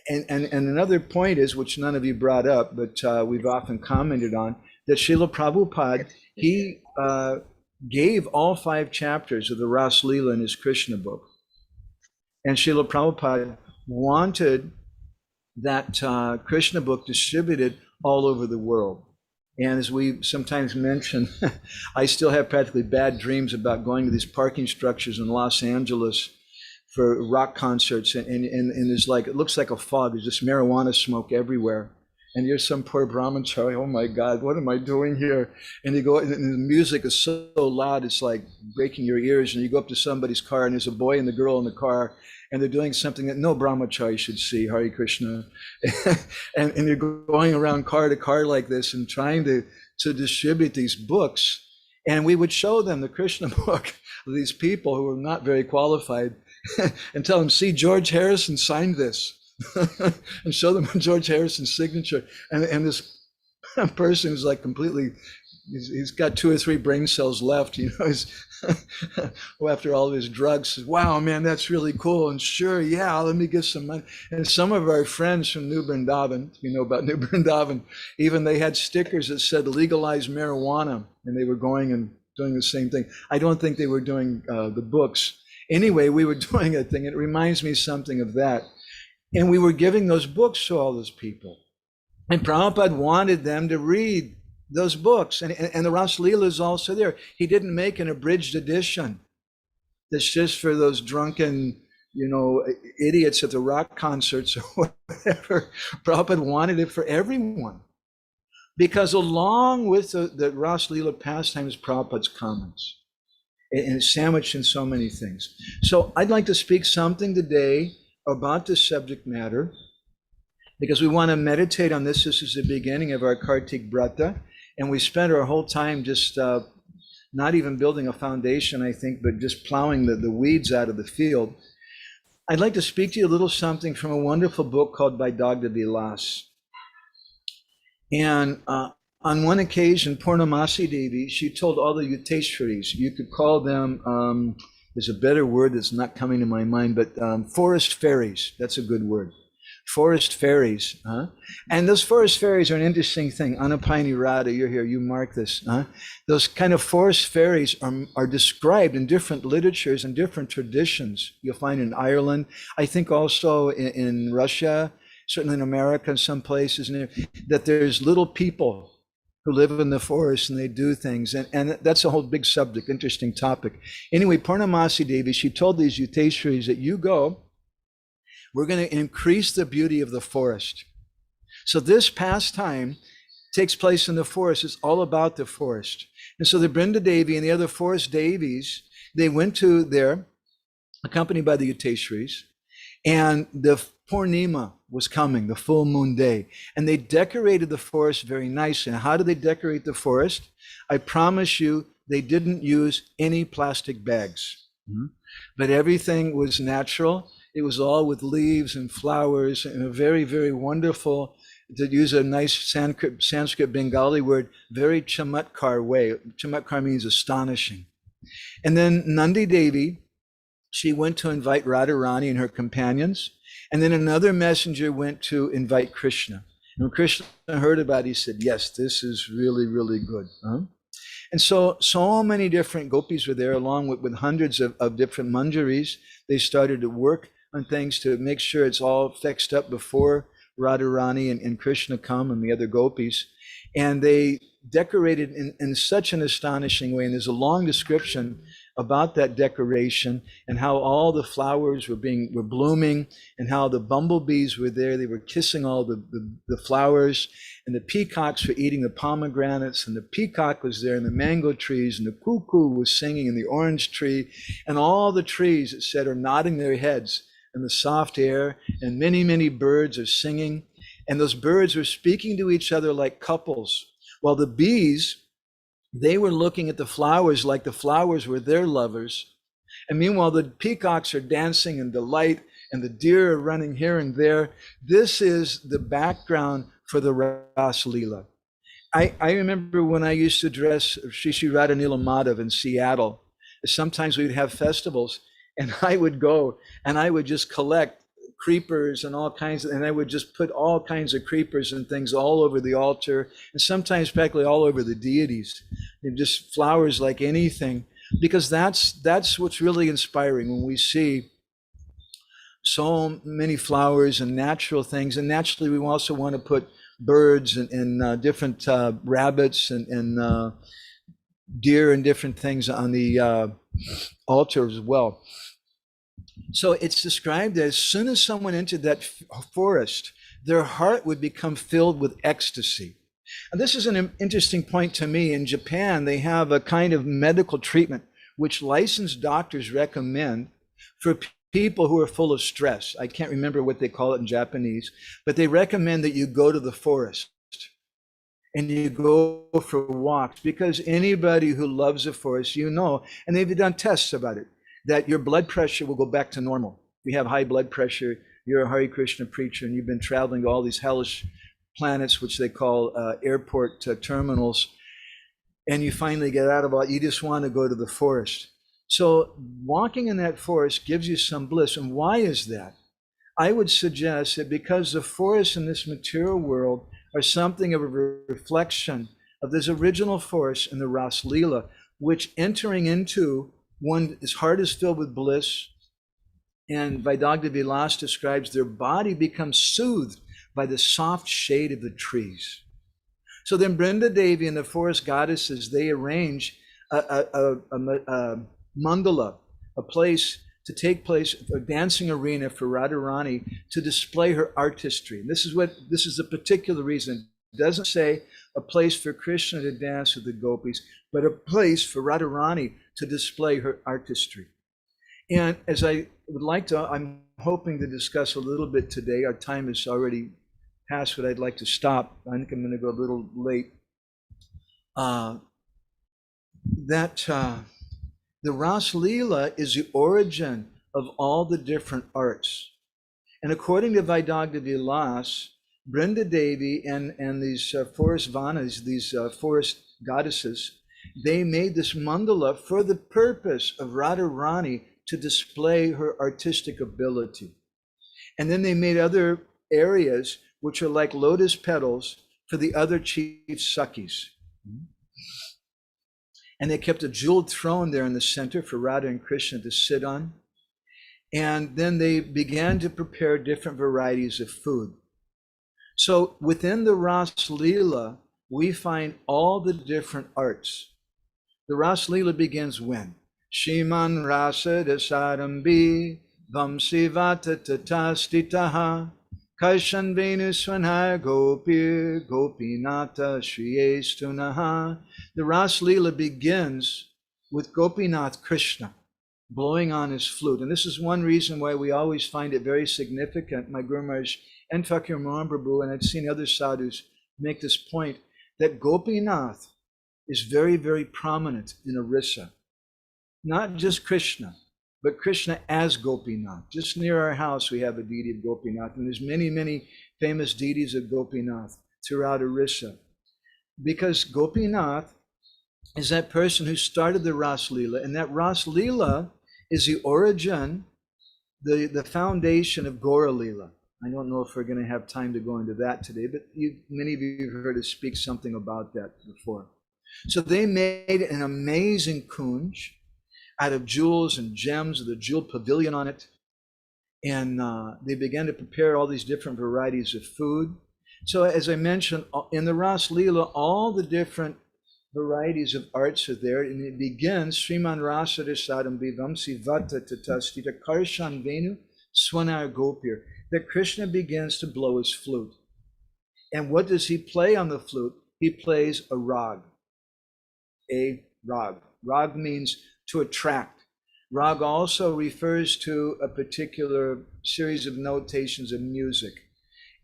and another point is, which none of you brought up, but we've often commented on, that Srila Prabhupada, he gave all 5 chapters of the Rasa-lila in his Krishna book. And Srila Prabhupada wanted that Krishna book distributed all over the world. And as we sometimes mention, I still have practically bad dreams about going to these parking structures in Los Angeles for rock concerts, and there's like, it looks like a fog, there's just marijuana smoke everywhere. And you're some poor brahmachari, oh my God, what am I doing here? And you go, and the music is so loud, it's like breaking your ears. And you go up to somebody's car, and there's a boy and the girl in the car, and they're doing something that no brahmachari should see, Hare Krishna. and you're going around car to car like this and trying to distribute these books. And we would show them the Krishna book of these people who were not very qualified and tell them, see, George Harrison signed this. And show them George Harrison's signature, and this person is like completely, he's got 2 or 3 brain cells left, he's after all of his drugs, says, wow, man, that's really cool, and sure, yeah, let me give some money. And some of our friends from New Brindavan, you know about New Brindavan, even they had stickers that said legalize marijuana, and they were going and doing the same thing. I don't think they were doing the books. Anyway, we were doing a thing. It reminds me something of that. And we were giving those books to all those people. And Prabhupada wanted them to read those books. And the Rasa-lila is also there. He didn't make an abridged edition that's just for those drunken, idiots at the rock concerts or whatever. Prabhupada wanted it for everyone. Because along with the Rasa-lila pastimes, Prabhupada's comments. And it's sandwiched in so many things. So I'd like to speak something today about this subject matter, because we want to meditate on this. This is the beginning of our Kartik Brata, and we spent our whole time just not even building a foundation, I think, but just plowing the weeds out of the field. I'd like to speak to you a little something from a wonderful book called Vaidagda Vilas. And on one occasion, Purnamasi Devi, she told all the Yuteshwaris, you could call them, there's a better word that's not coming to my mind, but forest fairies, that's a good word. Forest fairies. And those forest fairies are an interesting thing. Anapayani Radha, you're here, you mark this. Those kind of forest fairies are described in different literatures and different traditions. You'll find in Ireland, I think also in Russia, certainly in America, in some places, that there's little people who live in the forest and they do things. And that's a whole big subject, interesting topic. Anyway, Purnamasi Devi, she told these Yuteshwaris that you go, we're going to increase the beauty of the forest. So this pastime takes place in the forest. It's all about the forest. And so the Brinda Devi and the other forest Devis, they went to there, accompanied by the Yuteshwaris, and the Purnima was coming, the full moon day, and they decorated the forest very nicely. And how did they decorate the forest? I promise you, they didn't use any plastic bags, but everything was natural. It was all with leaves and flowers and a very, very wonderful, to use a nice Sanskrit Bengali word, very chamatkar way. Chamatkar means astonishing. And then Nandi Devi, she went to invite Radharani and her companions. And then another messenger went to invite Krishna. And when Krishna heard about it, he said, yes, this is really, really good. And so many different gopis were there, along with hundreds of different manjaris. They started to work on things to make sure it's all fixed up before Radharani and Krishna come and the other gopis. And they decorated in such an astonishing way. And there's a long description about that decoration and how all the flowers were blooming and how the bumblebees were there. They were kissing all the flowers, and the peacocks were eating the pomegranates, and the peacock was there in the mango trees, and the cuckoo was singing in the orange tree, and all the trees, it said, are nodding their heads in the soft air, and many, many birds are singing, and those birds were speaking to each other like couples, while the bees, they were looking at the flowers like the flowers were their lovers. And meanwhile, the peacocks are dancing in delight and the deer are running here and there. This is the background for the Rasa-lila. I remember when I used to dress Sri Sri Radha Nila Madhav in Seattle, sometimes we'd have festivals and I would go and I would just collect creepers and all kinds of, and I would just put all kinds of creepers and things all over the altar, and sometimes practically all over the deities, and just flowers like anything, because that's what's really inspiring when we see so many flowers and natural things. And naturally we also want to put birds and different rabbits and deer and different things on the altar as well. So it's described that as soon as someone entered that forest, their heart would become filled with ecstasy. And this is an interesting point to me. In Japan, they have a kind of medical treatment which licensed doctors recommend for people who are full of stress. I can't remember what they call it in Japanese, but they recommend that you go to the forest and you go for walks, because anybody who loves the forest, and they've done tests about it, that your blood pressure will go back to normal. If you have high blood pressure, you're a Hare Krishna preacher, and you've been traveling to all these hellish planets, which they call airport terminals, and you finally get out of all, you just want to go to the forest. So walking in that forest gives you some bliss. And why is that? I would suggest that because the forests in this material world are something of a reflection of this original forest in the Rasa-lila, which entering into one, his heart is filled with bliss, and Vaidagda Vilas describes their body becomes soothed by the soft shade of the trees. So then Brinda Devi and the forest goddesses, they arrange a mandala, a place to take place, a dancing arena for Radharani to display her artistry. And this is a particular reason. It doesn't say a place for Krishna to dance with the gopis, but a place for Radharani to display her artistry. And as I would like to, I'm hoping to discuss a little bit today. Our time is already past what I'd like to stop. I think I'm going to go a little late. The Rasa-lila is the origin of all the different arts. And according to Vaidagda Vilas, Brinda Devi and these forest vanas, these forest goddesses, they made this mandala for the purpose of Radharani to display her artistic ability. And then they made other areas which are like lotus petals for the other chief Sakhis. And they kept a jeweled throne there in the center for Radha and Krishna to sit on. And then they began to prepare different varieties of food. So within the Rasa-lila, we find all the different arts. The Rasa-lila begins when? Shiman rasa dasarambi vamsivata tatastitaha kaishan venuswanaya gopir gopinata shriyestunaha. The Rasa-lila begins with Gopinath Krishna blowing on his flute. And this is one reason why we always find it very significant. My Guru Maharaj and Fakir Mohan Prabhu, and I've seen other sadhus make this point, that Gopinath is very, very prominent in Orissa. Not just Krishna, but Krishna as Gopinath. Just near our house, we have a deity of Gopinath, and there's many, many famous deities of Gopinath throughout Orissa. Because Gopinath is that person who started the Rasa-lila, and that Rasa-lila is the origin, the foundation of Gaura-lila. I don't know if we're going to have time to go into that today, but many of you have heard us speak something about that before. So they made an amazing kunj out of jewels and gems with a jeweled pavilion on it. And they began to prepare all these different varieties of food. So as I mentioned, in the Rasa-lila, all the different varieties of arts are there, and it begins Sriman Rasa Rasadam Vivamsi Vata Tatastita Karshan Venu Swanar Gopir, that Krishna begins to blow his flute. And what does he play on the flute? He plays a rag. A rag. Rag means to attract. Rag also refers to a particular series of notations of music,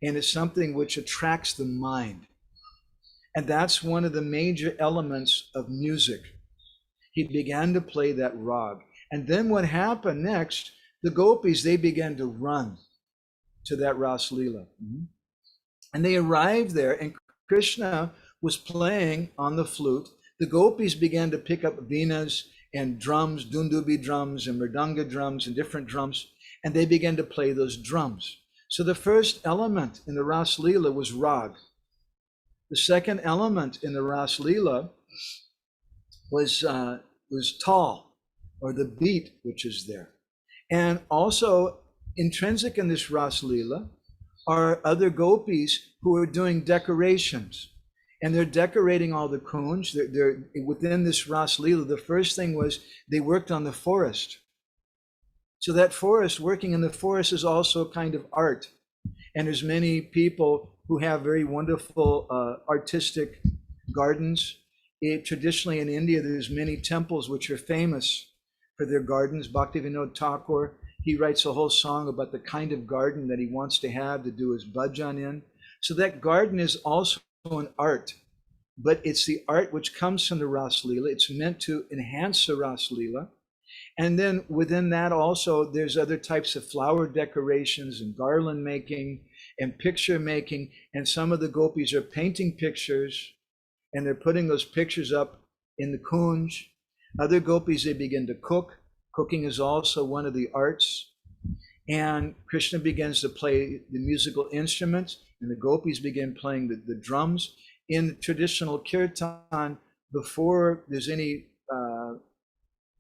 and it's something which attracts the mind. And that's one of the major elements of music. He began to play that rag. And then what happened next, the gopis, they began to run to that Rasa-lila. And they arrived there, and Krishna was playing on the flute. The gopis began to pick up venas and drums, dundubi drums and mridanga drums and different drums, and they began to play those drums. So the first element in the Rasa-lila was rag. The second element in the Rasa-lila was tal, or the beat which is there. And also intrinsic in this Rasa-lila are other gopis who are doing decorations. And they're decorating all the kunj. They're within this Rasa-lila. The first thing was they worked on the forest. So that forest, working in the forest, is also a kind of art. And there's many people who have very wonderful artistic gardens. Traditionally in India, there's many temples which are famous for their gardens. Bhaktivinoda Thakur, he writes a whole song about the kind of garden that he wants to have to do his bhajan in. So that garden is also an art, but it's the art which comes from the Rasa-lila. It's meant to enhance the Rasa-lila. And then within that also, there's other types of flower decorations and garland making and picture making. And some of the gopis are painting pictures, and they're putting those pictures up in the kunj. Other gopis, they begin to cook. Cooking is also one of the arts. And Krishna begins to play the musical instruments, and the gopis begin playing the drums. In traditional kirtan, before there's any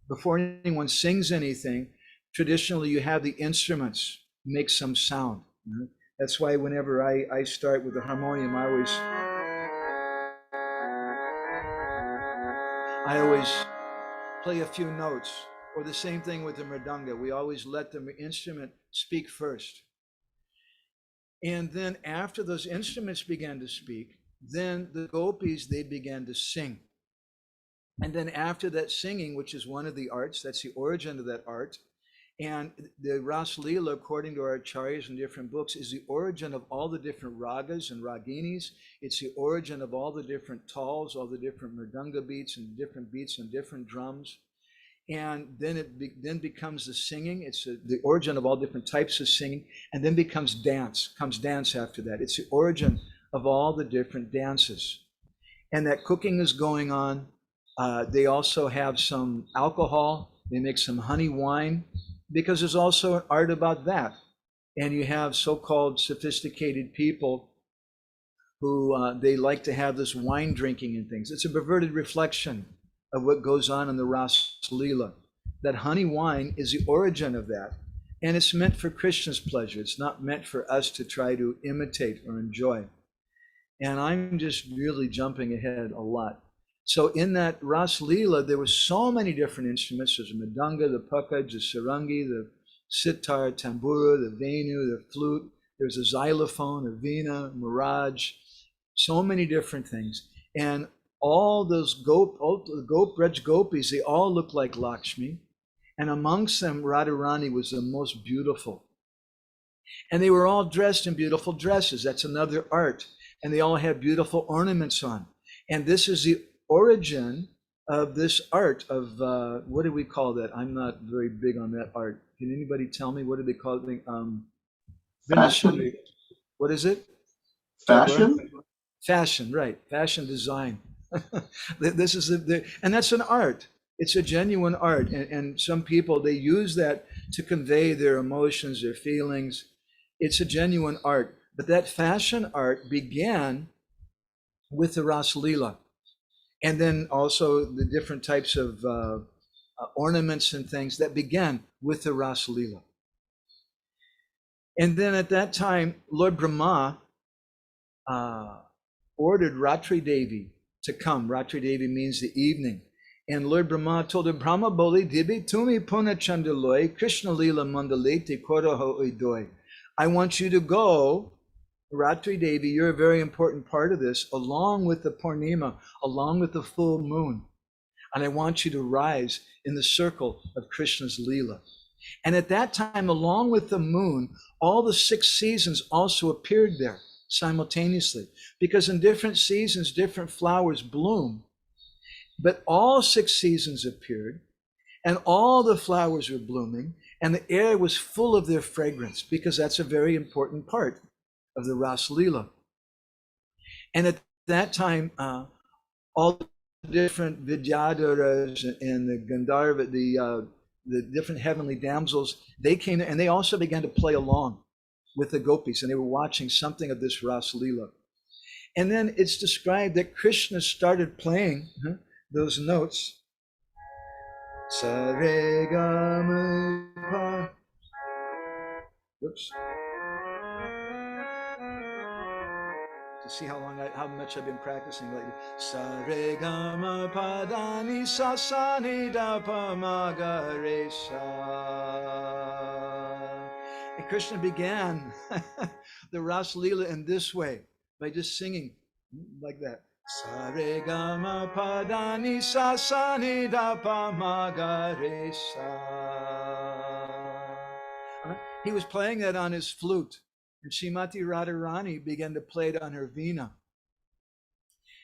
before anyone sings anything, traditionally you have the instruments make some sound. That's why whenever I start with the harmonium, I always I always play a few notes, or the same thing with the mridanga. We always let the instrument speak first. And then after those instruments began to speak, then the gopis, they began to sing. And then after that singing, which is one of the arts, that's the origin of that art, and the Rasa-lila, according to our acharyas in different books, is the origin of all the different ragas and raginis. It's the origin of all the different tals, all the different mridanga beats and different beats and different drums. And then then becomes the singing. It's the origin of all different types of singing, and then becomes dance, comes dance after that. It's the origin of all the different dances. And that cooking is going on. They also have some alcohol. They make some honey wine, because there's also an art about that. And you have so-called sophisticated people who they like to have this wine drinking and things. It's a perverted reflection of what goes on in the Rasa-lila. That honey wine is the origin of that. And it's meant for Krishna's pleasure. It's not meant for us to try to imitate or enjoy. And I'm just really jumping ahead a lot. So in that Rasa-lila, there were so many different instruments. There's the mridanga, the pakaj, the sarangi, the sitar, tambura, the venu, the flute. There's a xylophone, a veena, miraj, so many different things. And all those Braj gopis, they all look like Lakshmi. And amongst them, Radharani was the most beautiful. And they were all dressed in beautiful dresses. That's another art. And they all had beautiful ornaments on. And this is the origin of this art of, what do we call that? I'm not very big on that art. Can anybody tell me, what do they call it? Fashion? What is it? Fashion? Fashion, right. Fashion design. This is and that's an art. It's a genuine art. And some people, they use that to convey their emotions, their feelings. It's a genuine art. But that fashion art began with the Rasa-lila. And then also the different types of ornaments and things that began with the Rasa-lila. And then at that time, Lord Brahma ordered Ratri Devi to come. Ratri Devi means the evening. And Lord Brahma told her, Brahma Boli Dibi Tumi Puna Chandaloy Krishna Lila Mandalete Koraho Oidoi. I want you to go, Ratri Devi, you're a very important part of this, along with the Purnima, along with the full moon. And I want you to rise in the circle of Krishna's Leela. And at that time, along with the moon, all the 6 seasons also appeared there simultaneously, because in different seasons, different flowers bloom. But all 6 seasons appeared, and all the flowers were blooming, and the air was full of their fragrance, because that's a very important part of the Rasa-lila. And at that time, all the different Vidyadharas and the Gandharva, the different heavenly damsels, they came and they also began to play along with the gopis, and they were watching something of this Rasa-lila. And then it's described that Krishna started playing those notes. Sa re ga ma pa. Whoops. To see how much I've been practicing lately. Sa re ga ma pa da ni sa sa ni da pa ma ga re sa. And Krishna began the Rasa-lila in this way, by just singing like that. Sa re ga ma pa da ni sa sa ni da pa ma ga re sa. He was playing that on his flute, and Srimati Radharani began to play it on her veena.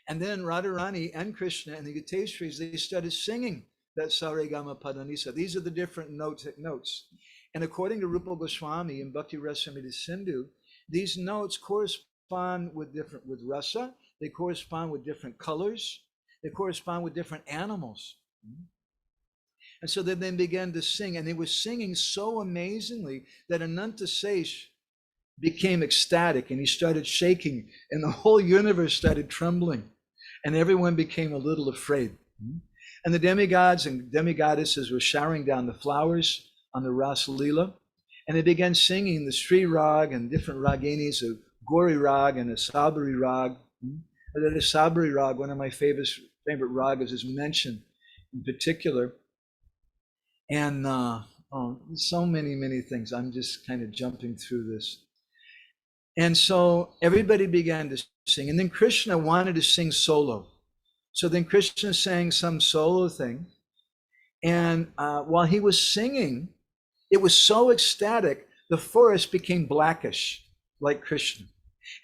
And then Radharani and Krishna and the Yuteshwaris, they started singing that Sa re ga ma pa da ni sa. These are the different notes. And according to Rupa Goswami in Bhakti Rasamrita Sindhu, these notes correspond with rasa, they correspond with different colors, they correspond with different animals. And so they then began to sing, and they were singing so amazingly that Ananta Sesh became ecstatic, and he started shaking, and the whole universe started trembling, and everyone became a little afraid. And the demigods and demigoddesses were showering down the flowers on the Rasa-lila, and they began singing the Sri Rag and different raginis, a Gauri Rag and a Sabari Rag. The Sabari Rag, one of my favorite ragas, is mentioned in particular. And so many things. I'm just kind of jumping through this. And so everybody began to sing. And then Krishna wanted to sing solo. So then Krishna sang some solo thing. And while he was singing, it was so ecstatic, the forest became blackish, like Krishna.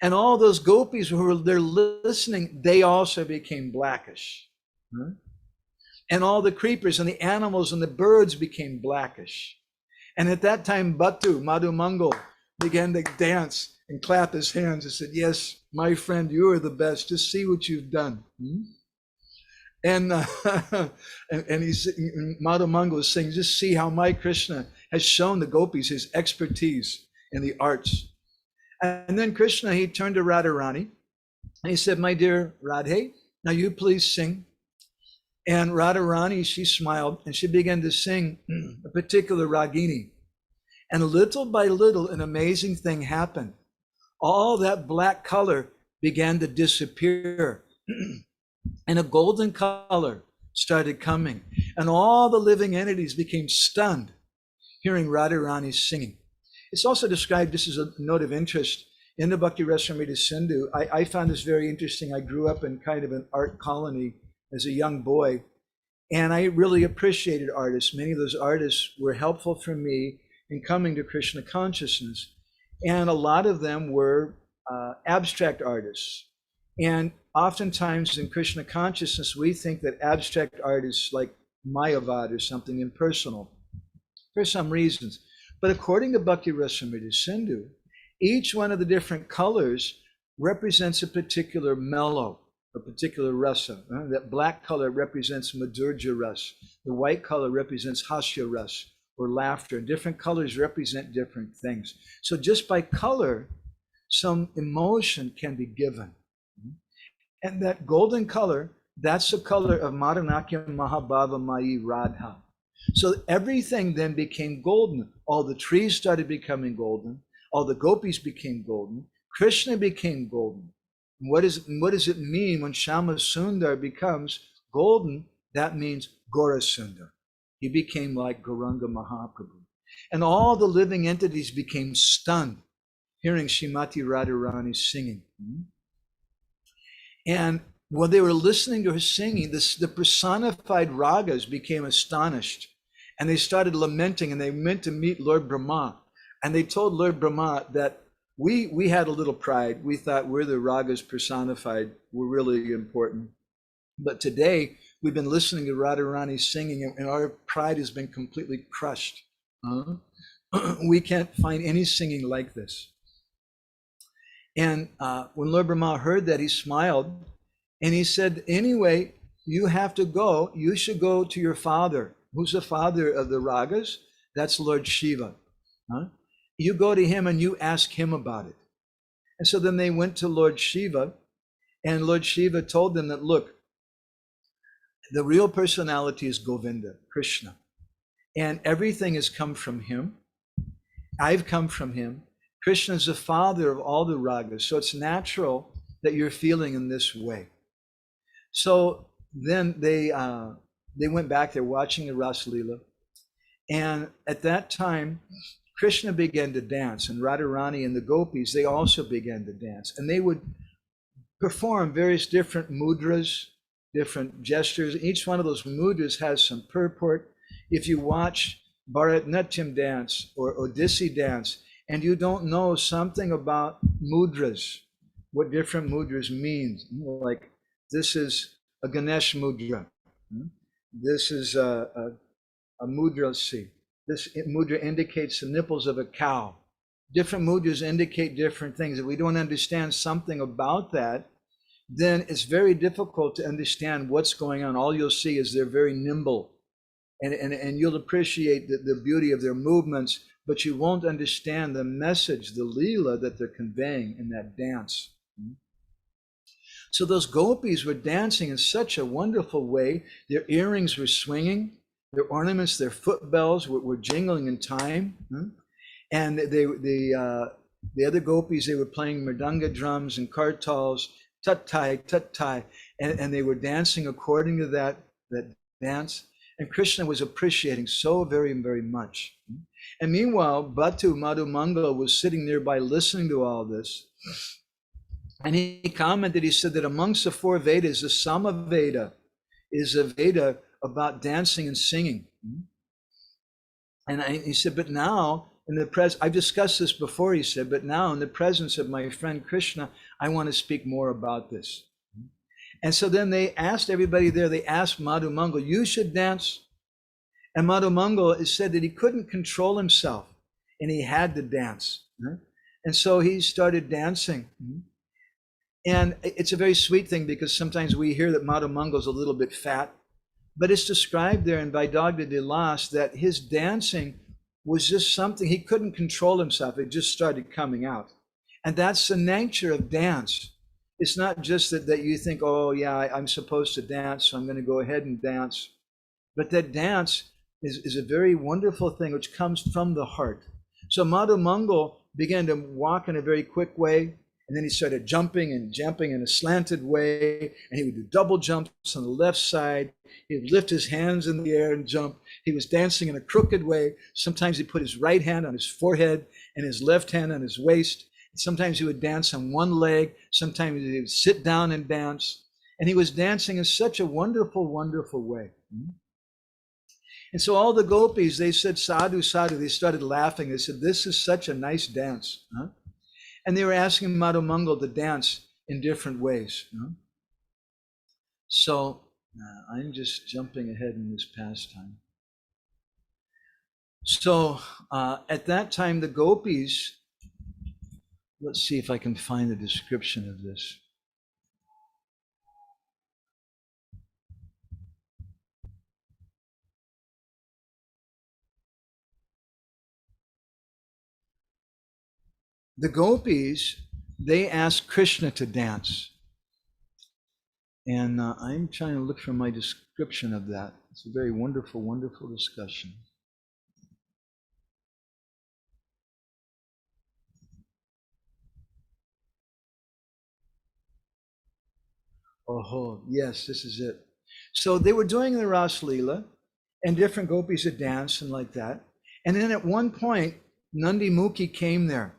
And all those gopis who were there listening, they also became blackish. Huh? And all the creepers and the animals and the birds became blackish. And at that time, Madhu Mangal, began to dance and clap his hands and said, yes, my friend, you are the best. Just see what you've done. And Madhu Mangal was saying, just see how my Krishna has shown the gopis his expertise in the arts. And then Krishna, he turned to Radharani and he said, my dear Radhe, now you please sing. And Radharani, she smiled and she began to sing a particular ragini. And little by little, an amazing thing happened. All that black color began to disappear. And a golden color started coming. And all the living entities became stunned hearing Radharani singing. It's also described, this is a note of interest, in the Bhakti Rasamrita Sindhu. I found this very interesting. I grew up in kind of an art colony as a young boy, and I really appreciated artists. Many of those artists were helpful for me in coming to Krishna consciousness. And a lot of them were abstract artists. And oftentimes in Krishna consciousness, we think that abstract art is like Mayavad or something impersonal for some reasons. But according to Bhakti Rasamrita Sindhu, each one of the different colors represents a particular mellow, a particular rasa. That black color represents Madhurja rasa. The white color represents Hasya rasa, or laughter. Different colors represent different things. So just by color, some emotion can be given. And that golden color, that's the color of Madanakya Mahabhava Mayi Radha. So everything then became golden. All the trees started becoming golden. All the gopis became golden. Krishna became golden. And what does it mean when Shama Sundar becomes golden? That means Gora Sundar. He became like Gauranga Mahaprabhu. And all the living entities became stunned hearing Srimati Radharani singing. And when they were listening to her singing, the personified ragas became astonished. And they started lamenting, and they meant to meet Lord Brahma. And they told Lord Brahma that we had a little pride. We thought we're the ragas personified. We're really important. But today, we've been listening to Radharani singing, and our pride has been completely crushed. We can't find any singing like this. And when Lord Brahma heard that, he smiled, and he said, anyway, you have to go. You should go to your father. Who's the father of the ragas? That's Lord Shiva. You go to him and you ask him about it. And so then they went to Lord Shiva, and Lord Shiva told them that, look, the real personality is Govinda, Krishna. And everything has come from him. I've come from him. Krishna is the father of all the ragas. So it's natural that you're feeling in this way. So then they went back there watching the Rasa-lila. And at that time, Krishna began to dance, and Radharani and the gopis, they also began to dance. And they would perform various different mudras, different gestures. Each one of those mudras has some purport. If you watch Bharatanatyam dance or Odissi dance, and you don't know something about mudras, what different mudras mean, like this is a Ganesh mudra, this is a mudra, see. This mudra indicates the nipples of a cow. Different mudras indicate different things. If we don't understand something about that, then it's very difficult to understand what's going on. All you'll see is they're very nimble, and you'll appreciate the beauty of their movements, but you won't understand the message, the lila that they're conveying in that dance. So those gopis were dancing in such a wonderful way. Their earrings were swinging. Their ornaments, their foot bells were jingling in time. And the other gopis, they were playing mridanga drums and kartals, tat-tai, tat-tai, and they were dancing according to that dance. And Krishna was appreciating so very, very much. And meanwhile, Bhatu Madhumangala was sitting nearby listening to all this. And he commented, he said that amongst the 4 Vedas, the Samaveda is a Veda about dancing and singing. And he said, but now, in the presence, I've discussed this before, he said, but now in the presence of my friend Krishna, I want to speak more about this. And so then they asked everybody there, they asked Madhumangala, you should dance. And Madhumangala said that he couldn't control himself and he had to dance. And so he started dancing. And it's a very sweet thing because sometimes we hear that Madhumangala is a little bit fat, but it's described there in Vaidagda Vilas that his dancing was just something, he couldn't control himself. It just started coming out. And that's the nature of dance. It's not just that you think, oh yeah, I'm supposed to dance, so I'm going to go ahead and dance. But that dance is a very wonderful thing which comes from the heart. So Madhumangala began to walk in a very quick way, and then he started jumping in a slanted way, and he would do double jumps on the left side. He would lift his hands in the air and jump. He was dancing in a crooked way. Sometimes he put his right hand on his forehead and his left hand on his waist. Sometimes he would dance on one leg. Sometimes he would sit down and dance. And he was dancing in such a wonderful, wonderful way. And so all the gopis, they said, sadhu, sadhu. They started laughing. They said, this is such a nice dance. And they were asking Madhumangala to dance in different ways. So I'm just jumping ahead in this pastime. So at that time, the gopis, let's see if I can find the description of this. The gopis, they asked Krishna to dance. And I'm trying to look for my description of that. It's a very wonderful, wonderful discussion. Oh, yes, this is it. So they were doing the Rasa-lila, and different gopis had danced and like that. And then at one point, Nandi Mukhi came there.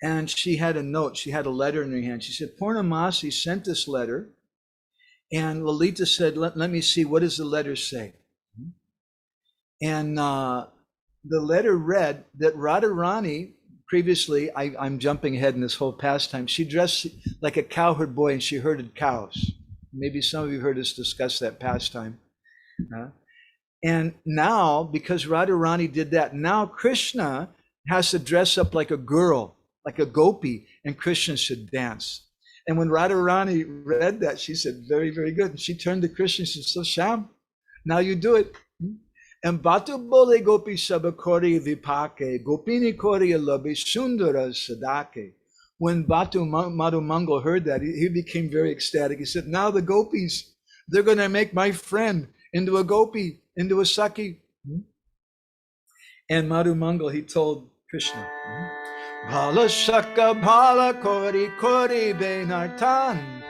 And she had a note, she had a letter in her hand. She said, Purnamasi sent this letter. And Lalita said, let me see, what does the letter say? And the letter read that Radharani, previously, I'm jumping ahead in this whole pastime, she dressed like a cowherd boy and she herded cows. Maybe some of you heard us discuss that pastime. And now, because Radharani did that, now Krishna has to dress up like a girl, like a gopi, and Krishna should dance. And when Radharani read that, she said, very, very good. And she turned to Krishna and said, so Shyam, now you do it. And Batu bole gopi sabakori vipake, gopini kori alabi sundara sadake. When Batu Madhumangala heard that, he became very ecstatic. He said, now the gopis, they're going to make my friend into a gopi, into a saki. And Madhumangala, he told Krishna, Bhala shaka bhala kori kori benartan,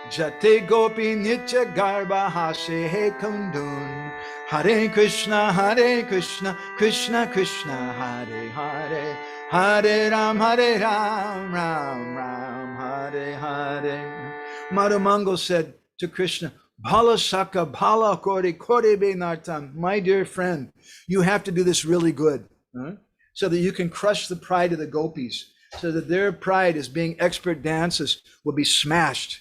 jate gopi nitya garba hase he kundun. Hare Krishna, Krishna Krishna, Hare Hare, Hare Ram, Ram Ram, Hare Hare. Madhumangala said to Krishna, Bhala Saka, Bhala Kori, Kori Benartan, my dear friend, you have to do this really good, so that you can crush the pride of the gopis, so that their pride as being expert dancers will be smashed.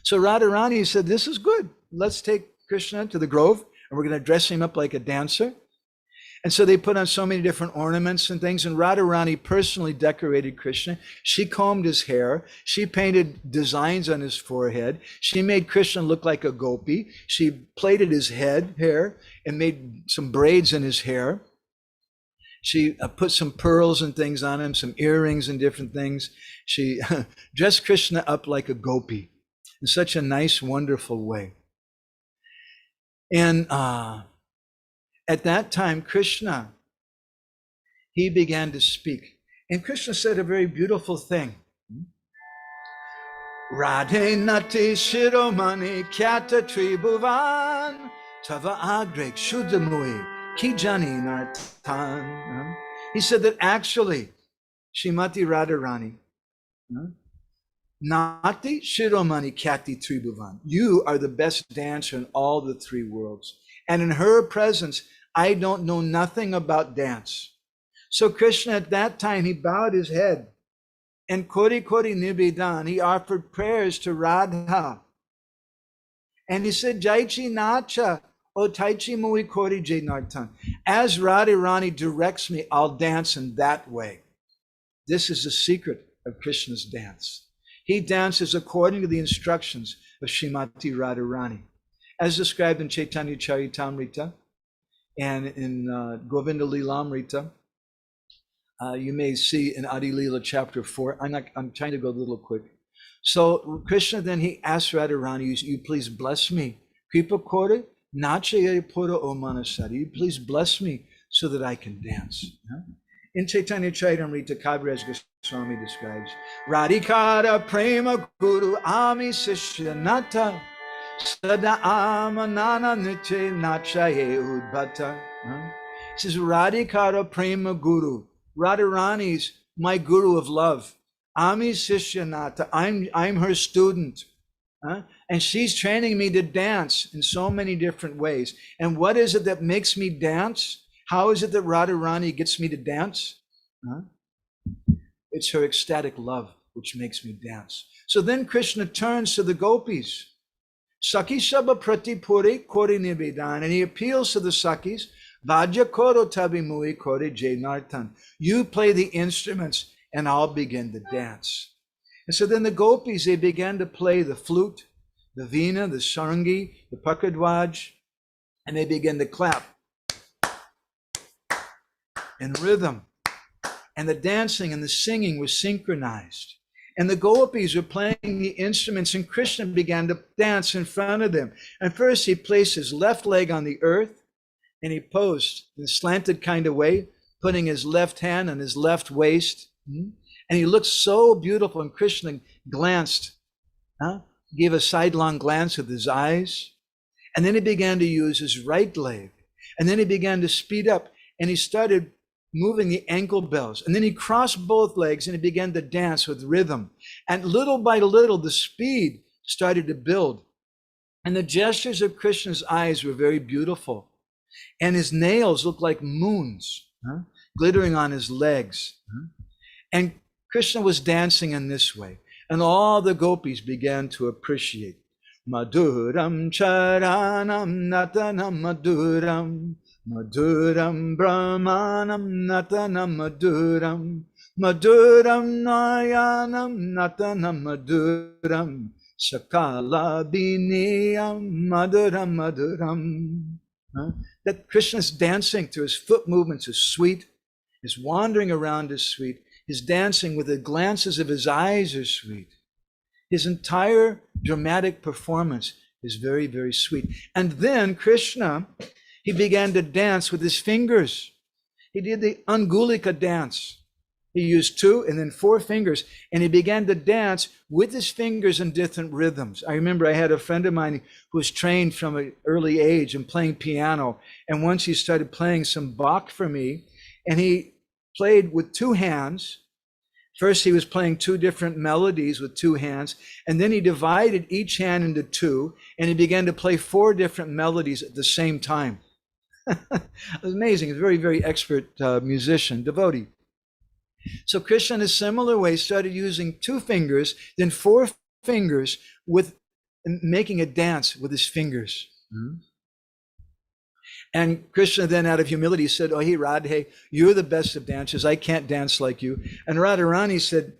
So Radharani said, this is good. Let's take Krishna to the grove and we're going to dress him up like a dancer. And so they put on so many different ornaments and things, and Radharani personally decorated Krishna. She combed his hair. She painted designs on his forehead. She made Krishna look like a gopi. She plaited his hair and made some braids in his hair. She put some pearls and things on him, some earrings and different things. She dressed Krishna up like a gopi in such a nice, wonderful way. And at that time, Krishna, he began to speak. And Krishna said a very beautiful thing. Radhe Nati Shiromani Kyata Tribhuvan Tava Agrek Shuddhamui Kijani Nartan. He said that actually, Shrimati Radharani, Nati Shiromani Kyati Tribhuvan, you are the best dancer in all the three worlds. And in her presence, I don't know nothing about dance. So Krishna at that time, he bowed his head. And Kori Kori Nibedan, he offered prayers to Radha. And he said, Jaichi Nacha, O Taichi Mui Kori Jai Nartan. As Radharani directs me, I'll dance in that way. This is the secret of Krishna's dance. He dances according to the instructions of Srimati Radharani, as described in Chaitanya Charitamrita and in Govinda Lilamrita. You may see in Adi Lila chapter 4. I'm trying to go a little quick. So Krishna then he asked Radharani, you please bless me. Kripa Kore, Nachaye Pura O Manasari. You please bless me so that I can dance. In Chaitanya Charitamrita, Kaviraj Goswami describes, Radhikara Prema Guru Ami Sishyanata Sada Amanana Nitye Nachaye Udbhata. He says, Radhikara Prema Guru. Radharani's my guru of love. Ami Sishyanata. I'm her student. And she's training me to dance in so many different ways. And what is it that makes me dance? How is it that Radharani gets me to dance? It's her ecstatic love which makes me dance. So then Krishna turns to the gopis. Sakhi Shaba Prati Puri Kori Nivedan. And he appeals to the Sakhis. Vajja Koro Tabi Mui Kori Jai Nartan. You play the instruments and I'll begin to dance. And so then the gopis, they began to play the flute, the veena, the sarangi, the pakadwaj, and they began to clap in rhythm. And the dancing and the singing was synchronized. And the gopis were playing the instruments and Krishna began to dance in front of them. And first he placed his left leg on the earth and he posed in a slanted kind of way, putting his left hand on his left waist. And he looked so beautiful, and Krishna glanced, gave a sidelong glance with his eyes. And then he began to use his right leg. And then he began to speed up, and he started moving the ankle bells. And then he crossed both legs, and he began to dance with rhythm. And little by little, the speed started to build. And the gestures of Krishna's eyes were very beautiful. And his nails looked like moons, glittering on his legs. And Krishna was dancing in this way. And all the gopis began to appreciate. Madhuram charanam natanam madhuram. Madhuram brahmanam natanam madhuram. Madhuram nayanam natanam madhuram. Sakala biniyam madhuram madhuram. That Krishna's dancing through his foot movements is sweet. His wandering around is sweet. His dancing with the glances of his eyes is sweet. His entire dramatic performance is very, very sweet. And then Krishna, he began to dance with his fingers. He did the Angulika dance. He used 2 and then 4 fingers, and he began to dance with his fingers in different rhythms. I remember I had a friend of mine who was trained from an early age in playing piano, and once he started playing some Bach for me, and he played with 2 hands. First, he was playing 2 different melodies with 2 hands, and then he divided each hand into 2, and he began to play 4 different melodies at the same time. It was amazing. He's a very, very expert musician, devotee. So Krishna, in a similar way, started using 2 fingers, then 4 fingers, with making a dance with his fingers. And Krishna then, out of humility, said, "Oh, hey, Radhe, you're the best of dancers. I can't dance like you." And Radharani said,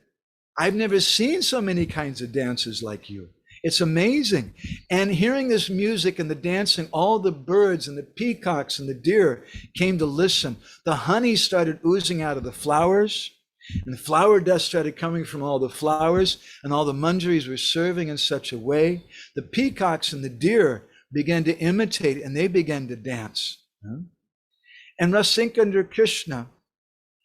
"I've never seen so many kinds of dances like you. It's amazing." And hearing this music and the dancing, all the birds and the peacocks and the deer came to listen. The honey started oozing out of the flowers, and the flower dust started coming from all the flowers, and all the manjaris were serving in such a way. The peacocks and the deer began to imitate, and they began to dance. And Rasinkandra Krishna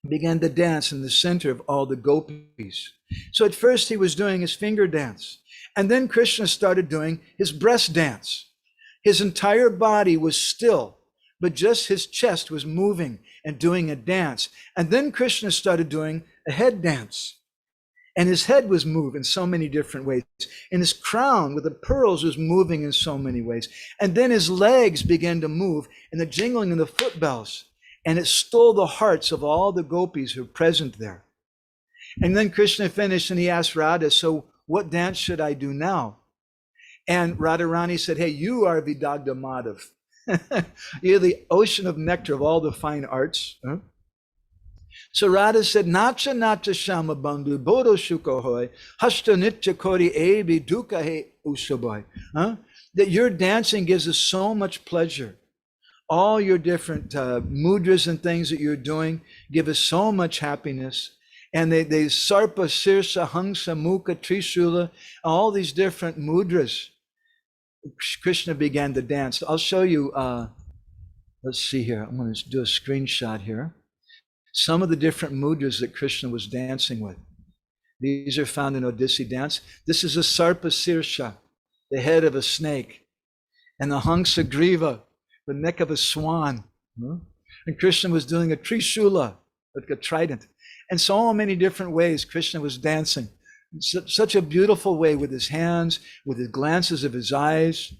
began to dance in the center of all the gopis. So at first he was doing his finger dance. And then Krishna started doing his breast dance. His entire body was still, but just his chest was moving and doing a dance. And then Krishna started doing a head dance. And his head was moved in so many different ways. And his crown with the pearls was moving in so many ways. And then his legs began to move and the jingling of the foot bells. And it stole the hearts of all the gopis who were present there. And then Krishna finished and he asked Radha, so what dance should I do now? And Radharani said, hey, you are Vidagdha Madhav. You're the ocean of nectar of all the fine arts. Huh? So Radha said, Nacha Nacha Shama Bandhu Bodo Shukohoy, Hashta Nitya Kori Ebi Dukkha He Usaboy. That your dancing gives us so much pleasure. All your different mudras and things that you're doing give us so much happiness. And they Sarpa, Sirsa, Hangsa, Mukha, Trishula, all these different mudras. Krishna began to dance. I'll show you, let's see here. I'm going to do a screenshot here. Some of the different mudras that Krishna was dancing with. These are found in Odissi dance. This is a Sarpa Sirsha, the head of a snake, and the Hangsa Griva, the neck of a swan. And Krishna was doing a Trishula, like a trident. And so many different ways Krishna was dancing. Such a beautiful way with his hands, with the glances of his eyes.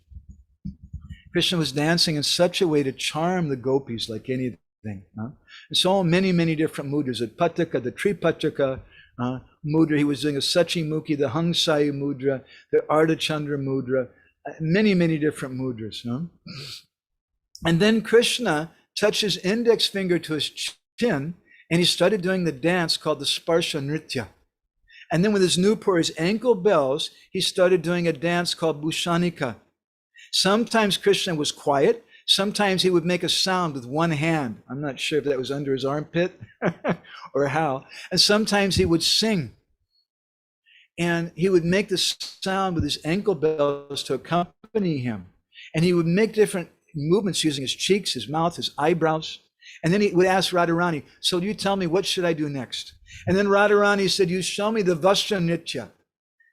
Krishna was dancing in such a way to charm the gopis like anything. And so many, many different mudras. The Pataka, the Tripataka mudra. He was doing a Sachimukhi, the Hangsayu mudra, the Ardhachandra mudra. Many, many different mudras. And then Krishna touched his index finger to his chin and he started doing the dance called the Sparsha Nritya. And then with his Nupur, his ankle bells, he started doing a dance called Bhushanika. Sometimes Krishna was quiet. Sometimes he would make a sound with one hand. I'm not sure if that was under his armpit or how. And sometimes he would sing. And he would make the sound with his ankle bells to accompany him. And he would make different movements using his cheeks, his mouth, his eyebrows. And then he would ask Radharani, so you tell me, what should I do next? And then Radharani said, you show me the Vastra Nitya,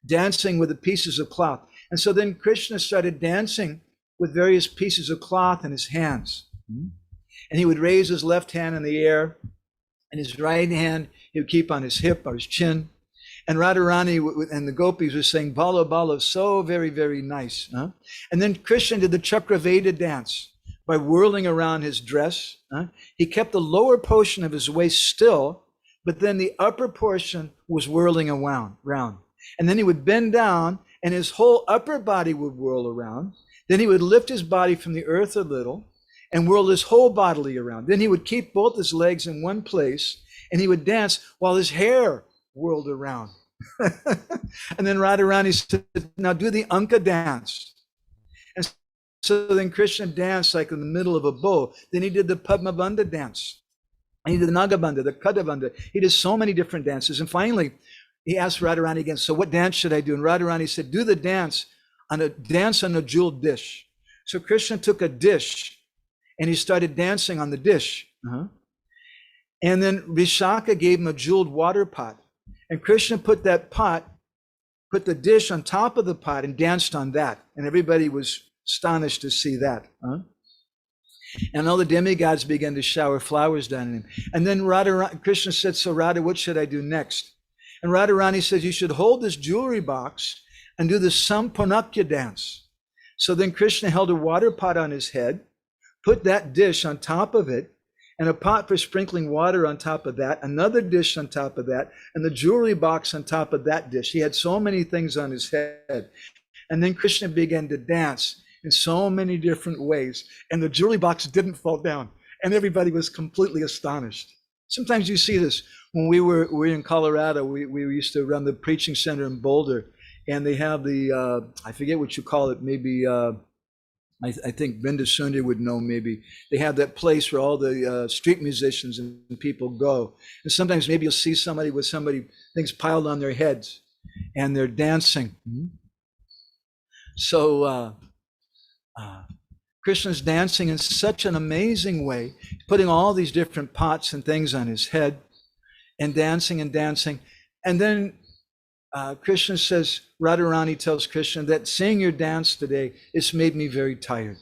dancing with the pieces of cloth. And so then Krishna started dancing with various pieces of cloth in his hands. And he would raise his left hand in the air, and his right hand he would keep on his hip or his chin. And Radharani and the gopis were saying, Bala Bala, so very, very nice. And then Krishna did the Chakraveda Dance by whirling around his dress. He kept the lower portion of his waist still, but then the upper portion was whirling around. And then he would bend down and his whole upper body would whirl around. Then he would lift his body from the earth a little and whirl his whole body around. Then he would keep both his legs in one place and he would dance while his hair whirled around. And then Radharani said, now do the Anka dance. And so then Krishna danced like in the middle of a bow. Then he did the Padmabandha dance. And he did the Nagabandha, the Kadabandha. He did so many different dances. And finally, he asked Radharani again, so what dance should I do? And Radharani said, do the dance on a jeweled dish. So Krishna took a dish and he started dancing on the dish. And then Vishaka gave him a jeweled water pot. And Krishna put the dish on top of the pot and danced on that. And everybody was astonished to see that. And all the demigods began to shower flowers down on him. And then Krishna said, so Radha, what should I do next? And Radharani said, you should hold this jewelry box and do the Sampanakya dance. So then Krishna held a water pot on his head, put that dish on top of it, and a pot for sprinkling water on top of that, another dish on top of that, and the jewelry box on top of that dish. He had so many things on his head. And then Krishna began to dance in so many different ways, and the jewelry box didn't fall down, and everybody was completely astonished. Sometimes you see this. When we were in Colorado, we used to run the preaching center in Boulder, and they have the, I forget what you call it, maybe, I think Brenda Sunder would know maybe. They have that place where all the street musicians and people go. And sometimes maybe you'll see somebody with things piled on their heads, and they're dancing. So Krishna's dancing in such an amazing way, putting all these different pots and things on his head, and dancing and dancing. And then Krishna says, Radharani tells Krishna that saying your dance today, it's made me very tired.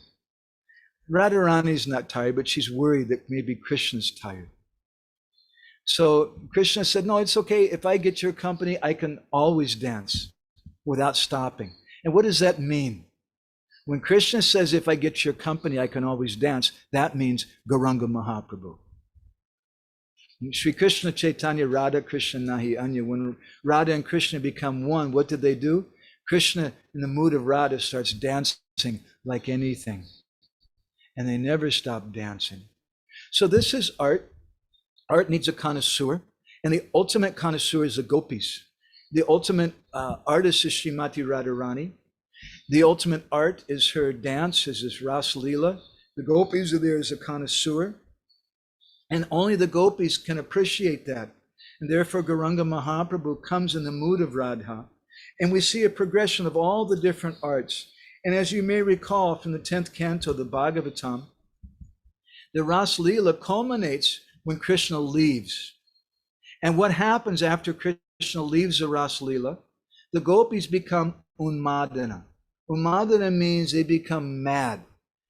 Radharani's not tired, but she's worried that maybe Krishna's tired. So Krishna said, no, it's okay. If I get your company, I can always dance without stopping. And what does that mean? When Krishna says, if I get your company, I can always dance, that means Gauranga Mahaprabhu. Sri Krishna Chaitanya Radha Krishna Nahi Anya. When Radha and Krishna become one, what did they do? Krishna, in the mood of Radha, starts dancing like anything. And they never stop dancing. So this is art. Art needs a connoisseur. And the ultimate connoisseur is the Gopis. The ultimate artist is Srimati Radharani. The ultimate art is her dance, is this Rasa-lila. The Gopis are there as a connoisseur. And only the Gopis can appreciate that. And therefore, Gauranga Mahaprabhu comes in the mood of Radha. And we see a progression of all the different arts. And as you may recall from the 10th canto, the Bhagavatam, the Rasa-lila culminates when Krishna leaves. And what happens after Krishna leaves the Rasa-lila? The Gopis become Unmadana. Unmadana means they become mad,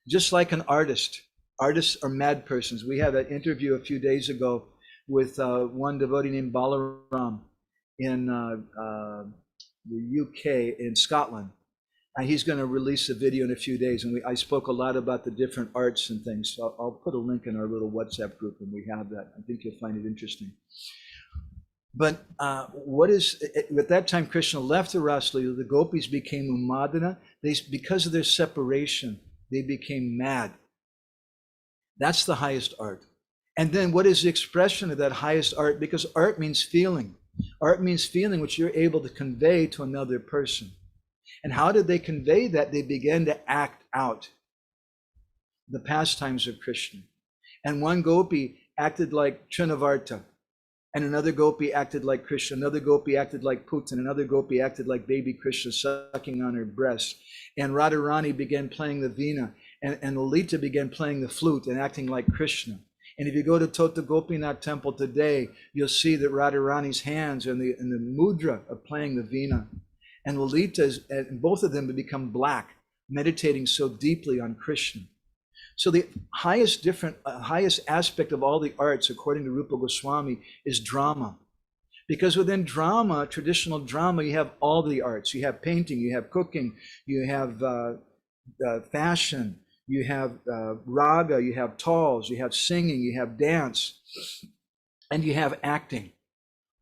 just like an artist. Artists are mad persons. We had an interview a few days ago with one devotee named Balaram in the UK, in Scotland. He's going to release a video in a few days, and I spoke a lot about the different arts and things. So I'll put a link in our little WhatsApp group, and we have that. I think you'll find it interesting. But at that time Krishna left the Rasa-lila, the Gopis became Unmadana. Because of their separation, they became mad. That's the highest art. And then what is the expression of that highest art? Because art means feeling. Art means feeling which you're able to convey to another person. And how did they convey that? They began to act out the pastimes of Krishna. And one gopi acted like Trinavarta, and another gopi acted like Krishna, another gopi acted like Putan, another gopi acted like baby Krishna sucking on her breast. And Radharani began playing the veena, and Lalita began playing the flute and acting like Krishna. And if you go to Tota Gopinath temple today, you'll see that Radharani's hands are in the mudra of playing the veena. And Lalita's, and both of them have become black, meditating so deeply on Krishna. So the highest aspect of all the arts, according to Rupa Goswami, is drama. Because within drama, traditional drama, you have all the arts. You have painting, you have cooking, you have fashion, you have raga, you have tals, you have singing, you have dance, and you have acting.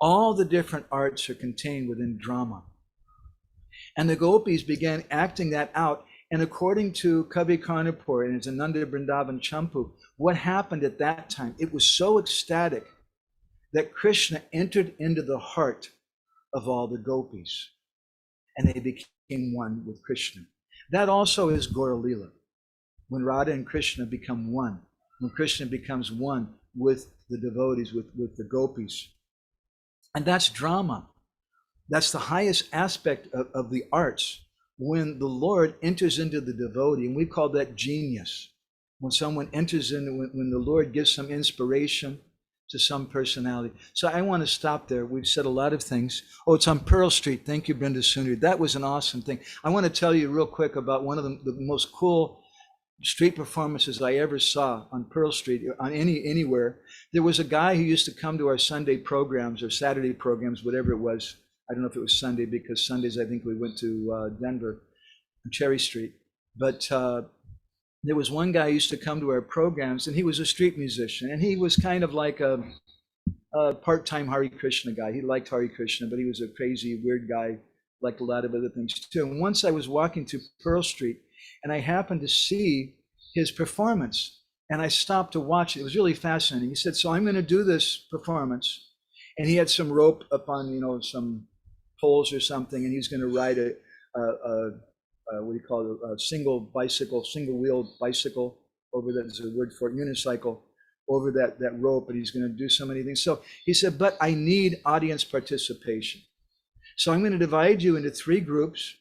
All the different arts are contained within drama. And the Gopis began acting that out. And according to Kavi Karnapur and his Ananda Brindavan Champu, what happened at that time? It was so ecstatic that Krishna entered into the heart of all the Gopis, and they became one with Krishna. That also is Gaura Lila, when Radha and Krishna become one, when Krishna becomes one with the devotees, with the Gopis. And that's drama. That's the highest aspect of the arts, when the Lord enters into the devotee, and we call that genius. When someone enters in, when the Lord gives some inspiration to some personality. So I want to stop there. We've said a lot of things. Oh, it's on Pearl Street. Thank you, Brenda Sundari. That was an awesome thing. I want to tell you real quick about one of the most cool street performances I ever saw on Pearl Street, on anywhere. There was a guy who used to come to our Sunday programs or Saturday programs, whatever it was. I don't know if it was Sunday, because Sundays I think we went to Denver on Cherry Street. But there was one guy who used to come to our programs, and he was a street musician, and he was kind of like a part-time Hare Krishna guy. He liked Hare Krishna, but he was a crazy, weird guy, liked a lot of other things too. And once I was walking to Pearl Street, and I happened to see his performance, and I stopped to watch it. It was really fascinating. He said, so I'm going to do this performance. And he had some rope up on, some poles or something, and he's going to ride what do you call it, a single-wheeled bicycle over that, there's a word for it, unicycle, over that rope, and he's going to do so many things. So he said, but I need audience participation. So I'm going to divide you into 3 groups,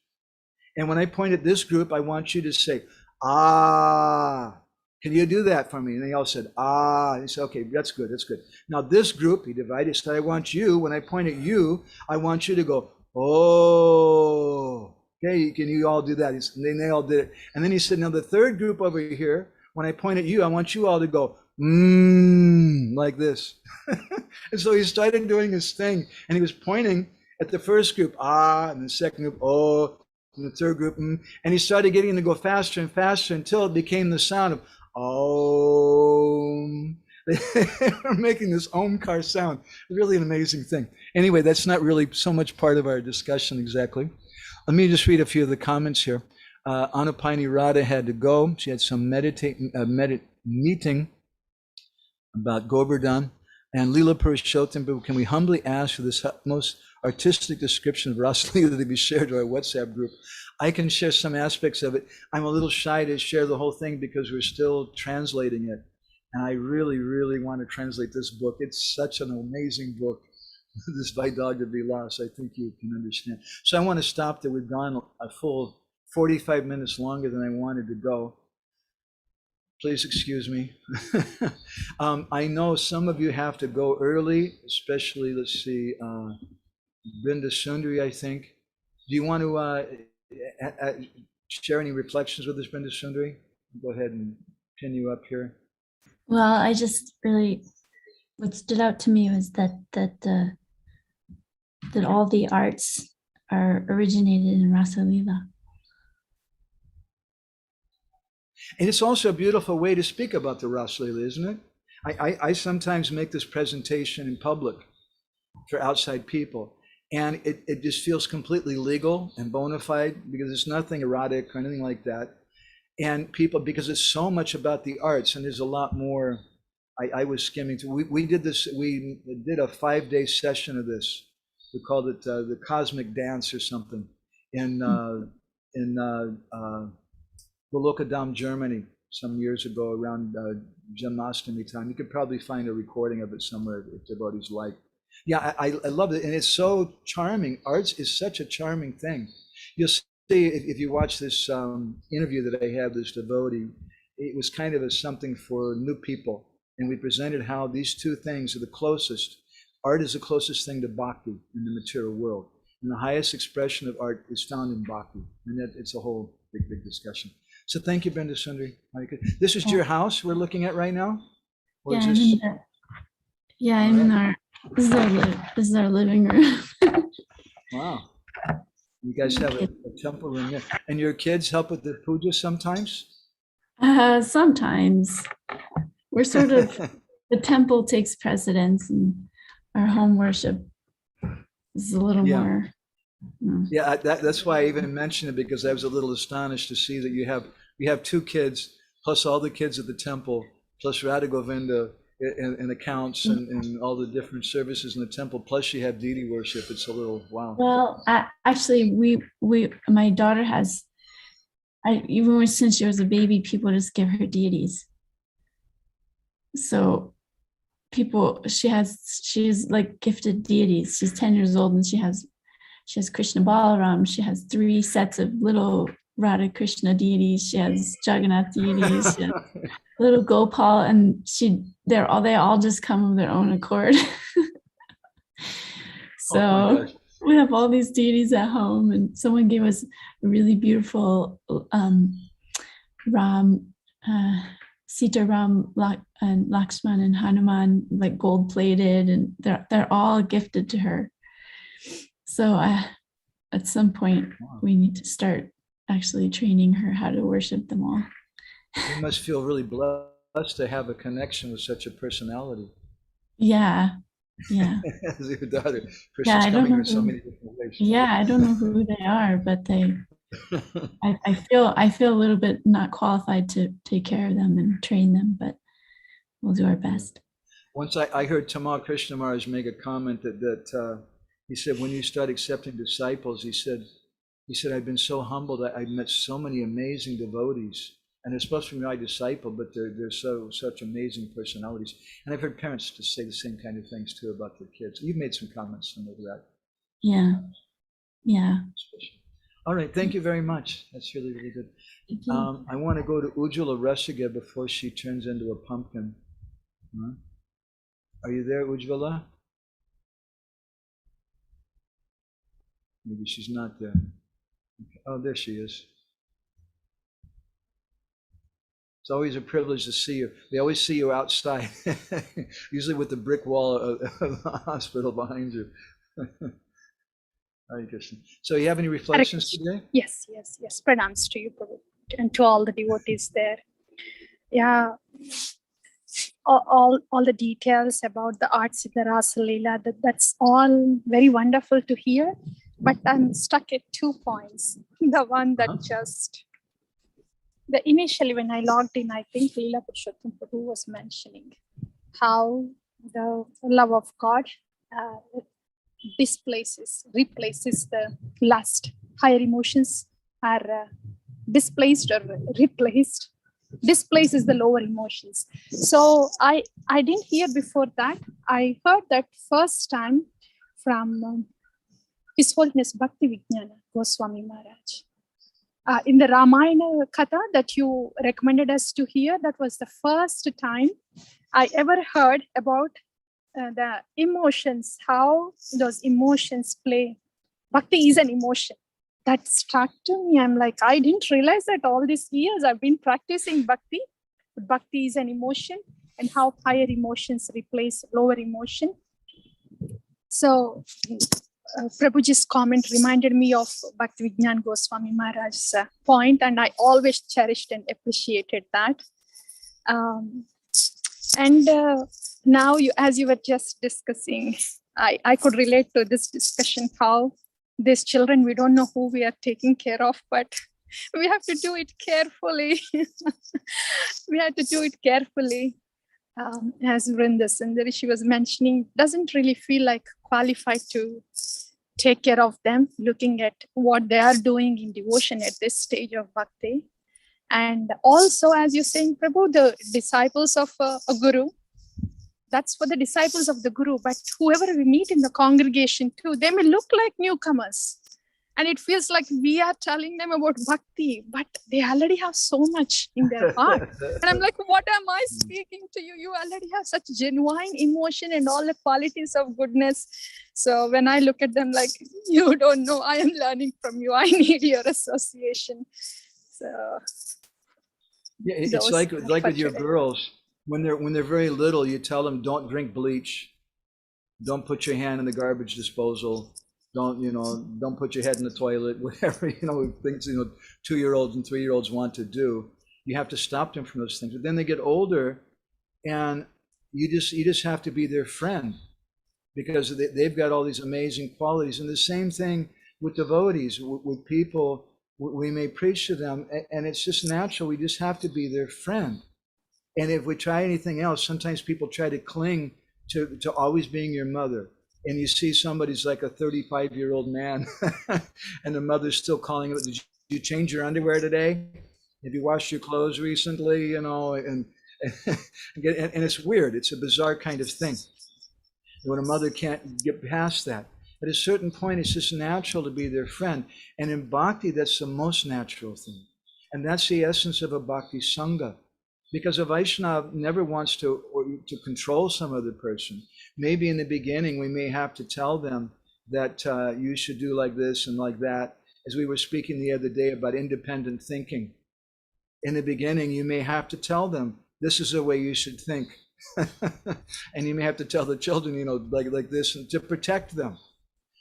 and when I point at this group, I want you to say, ah. Can you do that for me? And they all said, ah. And he said, okay, that's good, that's good. Now this group, he divided, said, I want you, when I point at you, I want you to go, Oh, okay, can you all do that? And they all did it. And then he said, now the third group over here, when I point at you, I want you all to go, like this. And so he started doing his thing, and he was pointing at the first group, and the second group, oh, and the third group, and he started getting them to go faster and faster until it became the sound of Om. They were making this Omkar sound. Really an amazing thing. Anyway, that's not really so much part of our discussion exactly. Let me just read a few of the comments here. Anupani Radha had to go. She had some meeting about Govardhan. And Leela Purushottam, can we humbly ask for this most artistic description of Rasa-lila to be shared to our WhatsApp group? I can share some aspects of it. I'm a little shy to share the whole thing because we're still translating it. And I really, really want to translate this book. It's such an amazing book, this Vaidagya Vilas. I think you can understand. So I want to stop there. We've gone a full 45 minutes longer than I wanted to go. Please excuse me. I know some of you have to go early, especially, let's see, Brinda Sundari, I think. Do you want to share any reflections with us, Brinda Sundari? Go ahead and pin you up here. Well, I just really, what stood out to me was that all the arts are originated in Rasa-lila. And it's also a beautiful way to speak about the Rasa-lila, isn't it? I sometimes make this presentation in public for outside people, and it just feels completely legal and bona fide because it's nothing erotic or anything like that. And people, because it's so much about the arts, and there's a lot more. I was skimming through. We did this. We did a 5-day session of this. We called it the Cosmic Dance or something in Volokadam, Germany, some years ago around Janmashtami time. You could probably find a recording of it somewhere if devotees like. Yeah, I love it, and it's so charming. Arts is such a charming thing. You'll see if you watch this interview that I had, this devotee, it was kind of a something for new people. And we presented how these two things are the closest. Art is the closest thing to bhakti in the material world. And the highest expression of art is found in bhakti. And that it's a whole big discussion. So thank you, Brinda Sundari. This is your house we're looking at right now? Or Yeah, is this... I'm in our, this is our living room. Wow. You guys have a temple room there. And your kids help with the puja sometimes? Sometimes. We're sort of, the temple takes precedence and our home worship is a little more. Yeah, that's why I even mentioned it, because I was a little astonished to see that you have 2 kids, plus all the kids at the temple, plus Radha Govinda and accounts and all the different services in the temple, plus you have deity worship. It's a little, wow. Well, actually, my daughter has, even since she was a baby, people just give her deities. So she's like gifted deities. She's 10 years old and she has Krishna Balaram. She has 3 sets of little Radha Krishna deities. She has Jagannath deities. She has little Gopal, and they all just come of their own accord. So we have all these deities at home, and someone gave us a really beautiful Sita Ram and Lakshman and Hanuman, like gold plated, and they're all gifted to her. So at some point we need to start actually training her how to worship them all. You must feel really blessed to have a connection with such a personality. Yeah. As your daughter, Krishna's coming in so many different ways. Yeah, I don't know who they are, but I feel a little bit not qualified to take care of them and train them, but we'll do our best. Once I heard Tamal Krishna Maharaj make a comment that he said, when you start accepting disciples, he said, I've been so humbled. I've met so many amazing devotees, and they're supposed to be my disciple, but they're such amazing personalities. And I've heard parents to say the same kind of things too about their kids. You've made some comments similar to that. Yeah. All right, thank you very much. That's really, really good. I want to go to Ujjwala Rasiga before she turns into a pumpkin. Are you there, Ujjwala? Maybe she's not there. Okay. Oh, there she is. It's always a privilege to see you. They always see you outside, usually with the brick wall of the hospital behind you. Hare Krishna. So you have any reflections today? Yes. Pranams to you, Prabhu, and to all the devotees there. Yeah, all the details about the arts in the Rasa-lila, that's all very wonderful to hear. But I'm stuck at 2 points. The one that initially when I logged in, I think Leela Purushottam Prabhu was mentioning how the love of God replaces the lust. Higher emotions are displaced or replaced. Displaces the lower emotions. So I didn't hear before that. I heard that first time from His Holiness Bhakti Vijnana Goswami Maharaj. In the Ramayana Katha that you recommended us to hear, that was the first time I ever heard about the emotions, how those emotions play. Bhakti is an emotion. That struck to me. I'm like, I didn't realize that all these years I've been practicing Bhakti. But Bhakti is an emotion, and how higher emotions replace lower emotion. So Prabhuji's comment reminded me of Bhakti Vijnana Goswami Maharaj's point, and I always cherished and appreciated that. Now, as you were just discussing, I could relate to this discussion, how these children, we don't know who we are taking care of, but we have to do it carefully. We have to do it carefully. As Vrinda Sundari, she was mentioning, doesn't really feel like qualified to take care of them, looking at what they are doing in devotion at this stage of Bhakti. And also, as you're saying, Prabhu, the disciples of a guru, that's for the disciples of the guru, but whoever we meet in the congregation too, they may look like newcomers. And it feels like we are telling them about Bhakti, but they already have so much in their heart. And I'm like, what am I speaking to you? You already have such genuine emotion and all the qualities of goodness. So when I look at them like, you don't know, I am learning from you. I need your association. So yeah, it's like with your girls, when they're very little, you tell them, don't drink bleach, don't put your hand in the garbage disposal, don't put your head in the toilet, whatever, things, 2-year-olds and 3-year-olds want to do. You have to stop them from those things. But then they get older, and you just have to be their friend, because they've got all these amazing qualities. And the same thing with devotees, with people, we may preach to them, and it's just natural. We just have to be their friend. And if we try anything else, sometimes people try to cling to always being your mother. And you see somebody's like a 35-year-old man, and the mother's still calling him, did you change your underwear today? Have you washed your clothes recently? And it's weird. It's a bizarre kind of thing. When a mother can't get past that. At a certain point, it's just natural to be their friend. And in Bhakti, that's the most natural thing. And that's the essence of a Bhakti Sangha. Because a Vaishnava never wants to control some other person. Maybe in the beginning, we may have to tell them that you should do like this and like that. As we were speaking the other day about independent thinking. In the beginning, you may have to tell them, this is the way you should think. And you may have to tell the children, like this, and to protect them.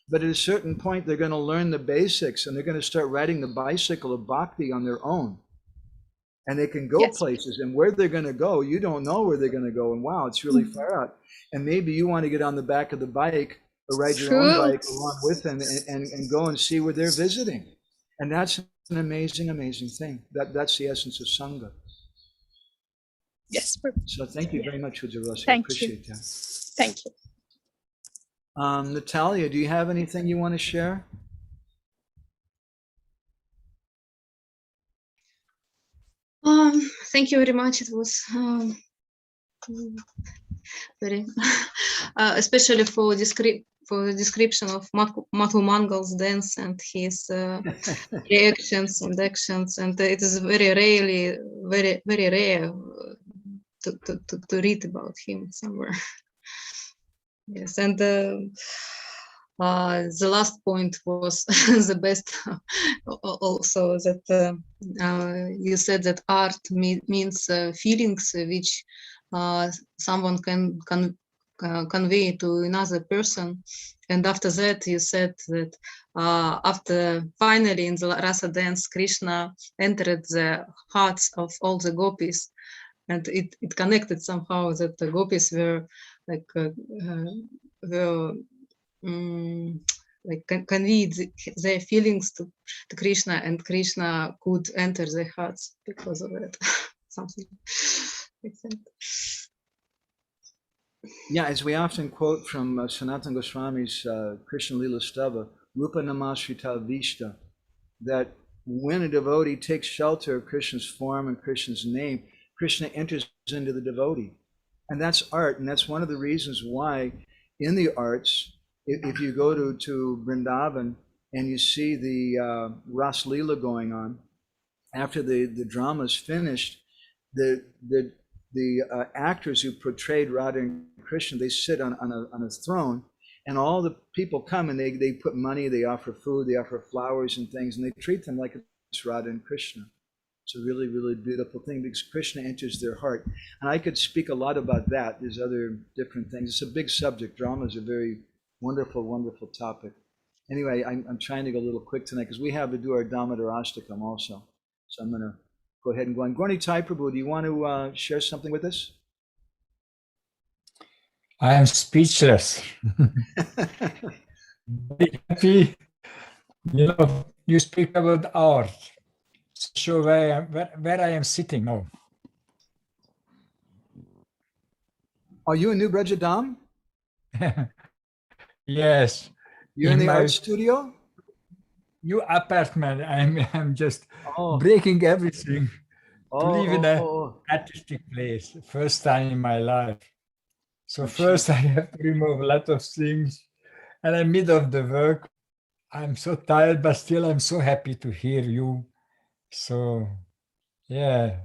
But at a certain point, they're going to learn the basics, and they're going to start riding the bicycle of Bhakti on their own. And they can go places, and where they're going to go, you don't know where they're going to go. And wow, it's really far out. And maybe you want to get on the back of the bike or ride your own bike along with them and go and see where they're visiting. And that's an amazing, amazing thing. That's the essence of Sangha. Yes. So thank you very much, Ujarasa. Thank Appreciate you. that. Thank you. Natalia, do you have anything you want to share? Thank you very much. It was very, especially for the description of Mathu Mangal's dance and his reactions and actions, and it is very rare to read about him somewhere. Yes, and the last point was the best. Also, that you said that art means feelings which someone can convey to another person. And after that, you said that after finally in the Rasa dance, Krishna entered the hearts of all the Gopis, and it connected somehow that the Gopis were like like conveyed their feelings to Krishna, and Krishna could enter their hearts because of it. Something like that. Yeah, as we often quote from Sanatana Goswami's Krishna Lila Stava, Rupa Namashrita Vishta, that when a devotee takes shelter of Krishna's form and Krishna's name, Krishna enters into the devotee. And that's art, and that's one of the reasons why in the arts, if you go to Brindavan and you see the Rasa-lila going on, after the drama is finished, the actors who portrayed Radha and Krishna, they sit on a throne, and all the people come and they put money, they offer food, they offer flowers and things, and they treat them like it's Radha and Krishna. It's a really, really beautiful thing because Krishna enters their heart. And I could speak a lot about that. There's other different things. It's a big subject. Drama is a very wonderful, wonderful topic. Anyway, I'm trying to go a little quick tonight because we have to do our Damodarashtakam also. So I'm going to go ahead and go on. Gorni Tai Prabhu, do you want to share something with us? I am speechless. Very happy. You know, you speak about art. So where I am sitting now. Are you in New Brajadam? Yes. You're in the art studio? New apartment. I'm just breaking everything to live in an artistic place. First time in my life. So first I have to remove a lot of things, and I'm mid of the work. I'm so tired, but still I'm so happy to hear you. So, yeah.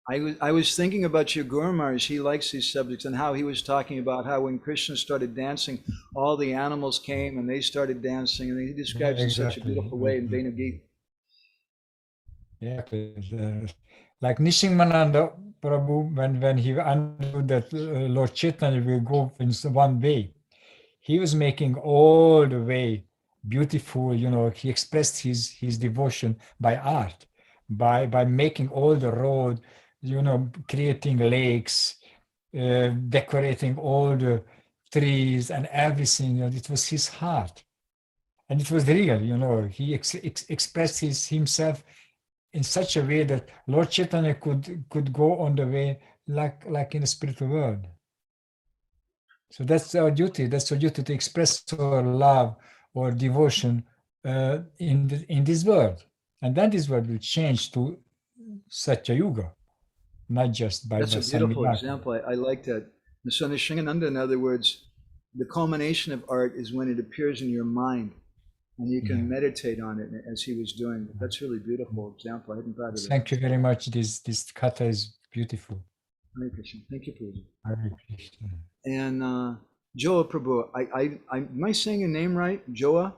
I was thinking about your Guru Maharaj. He likes these subjects, and how he was talking about how when Krishna started dancing, all the animals came and they started dancing, and he describes it in such a beautiful way in Venugita. Yeah, like Nishinmananda Prabhu, when he understood that Lord Chaitanya will go in one way, he was making all the way beautiful. You know, he expressed his devotion by art, by making all the road, you know, creating lakes, decorating all the trees and everything. You know, it was his heart, and it was real. You know, he expressed himself in such a way that Lord Chaitanya could go on the way like in the spiritual world. So that's our duty. That's our duty to express our love or devotion in this world, and then this world will change to Satya Yuga, not just by. That's a beautiful example. I like that. So Nishingananda, in other words, the culmination of art is when it appears in your mind, and you can meditate on it as he was doing. That's a really beautiful example. I hadn't thought of it. Thank you very much. This katha is beautiful. Hare Krishna. Thank you, Prabhu. Hare Krishna. And Joa Prabhu, am I saying your name right? Joa?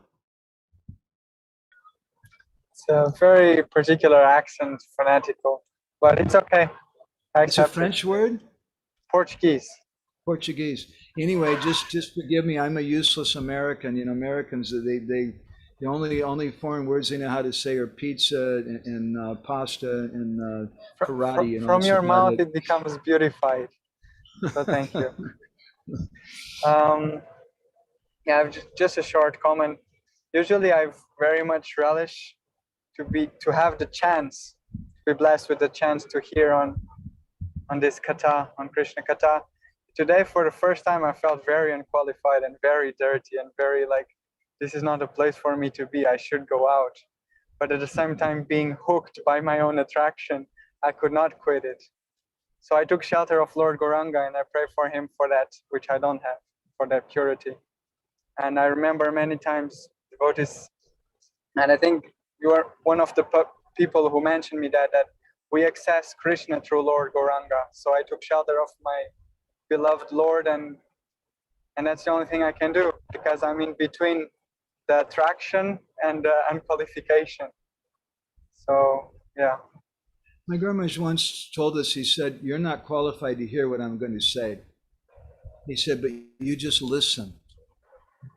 It's a very particular accent, fanatical, but it's okay. It's a French word? Portuguese. Portuguese. Anyway, just forgive me. I'm a useless American. You know, Americans, the only foreign words they know how to say are pizza and pasta and karate. From your mouth, it becomes beautified. So thank you. Yeah, just a short comment. Usually, I very much relish to have the chance, to be blessed with the chance to hear on this katha, on Krishna katha. Today, for the first time, I felt very unqualified and very dirty and very like, this is not a place for me to be. I should go out. But at the same time, being hooked by my own attraction, I could not quit it. So I took shelter of Lord Gauranga, and I pray for him for that, which I don't have, for that purity. And I remember many times devotees, and I think you are one of the people who mentioned me that we access Krishna through Lord Gauranga. So I took shelter of my beloved Lord, and And that's the only thing I can do, because I'm in between the attraction and the unqualification. So, yeah. My grandma once told us, he said, "You're not qualified to hear what I'm going to say." He said, "But you just listen."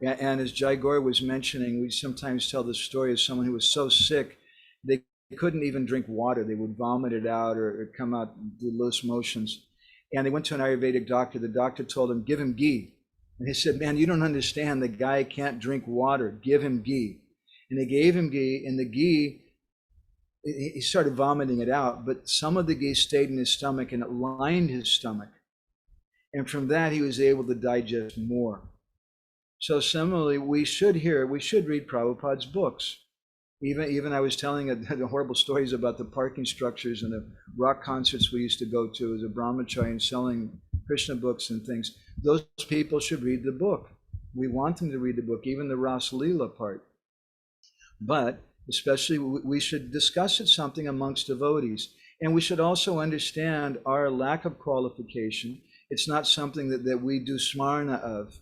And as Jai Gaur was mentioning, we sometimes tell the story of someone who was so sick, they couldn't even drink water. They would vomit it out or come out through loose motions. And they went to an Ayurvedic doctor. The doctor told him, "Give him ghee." And he said, "Man, you don't understand. The guy can't drink water. Give him ghee." And they gave him ghee, and the ghee, he started vomiting it out, but some of the ghee stayed in his stomach and it lined his stomach. And from that, he was able to digest more. So similarly, we should read Prabhupada's books. Even I was telling the horrible stories about the parking structures and the rock concerts we used to go to as a brahmachari and selling Krishna books and things. Those people should read the book. We want them to read the book, even the Rasa-lila part. But especially we should discuss it something amongst devotees. And we should also understand our lack of qualification. It's not something that we do smarna of.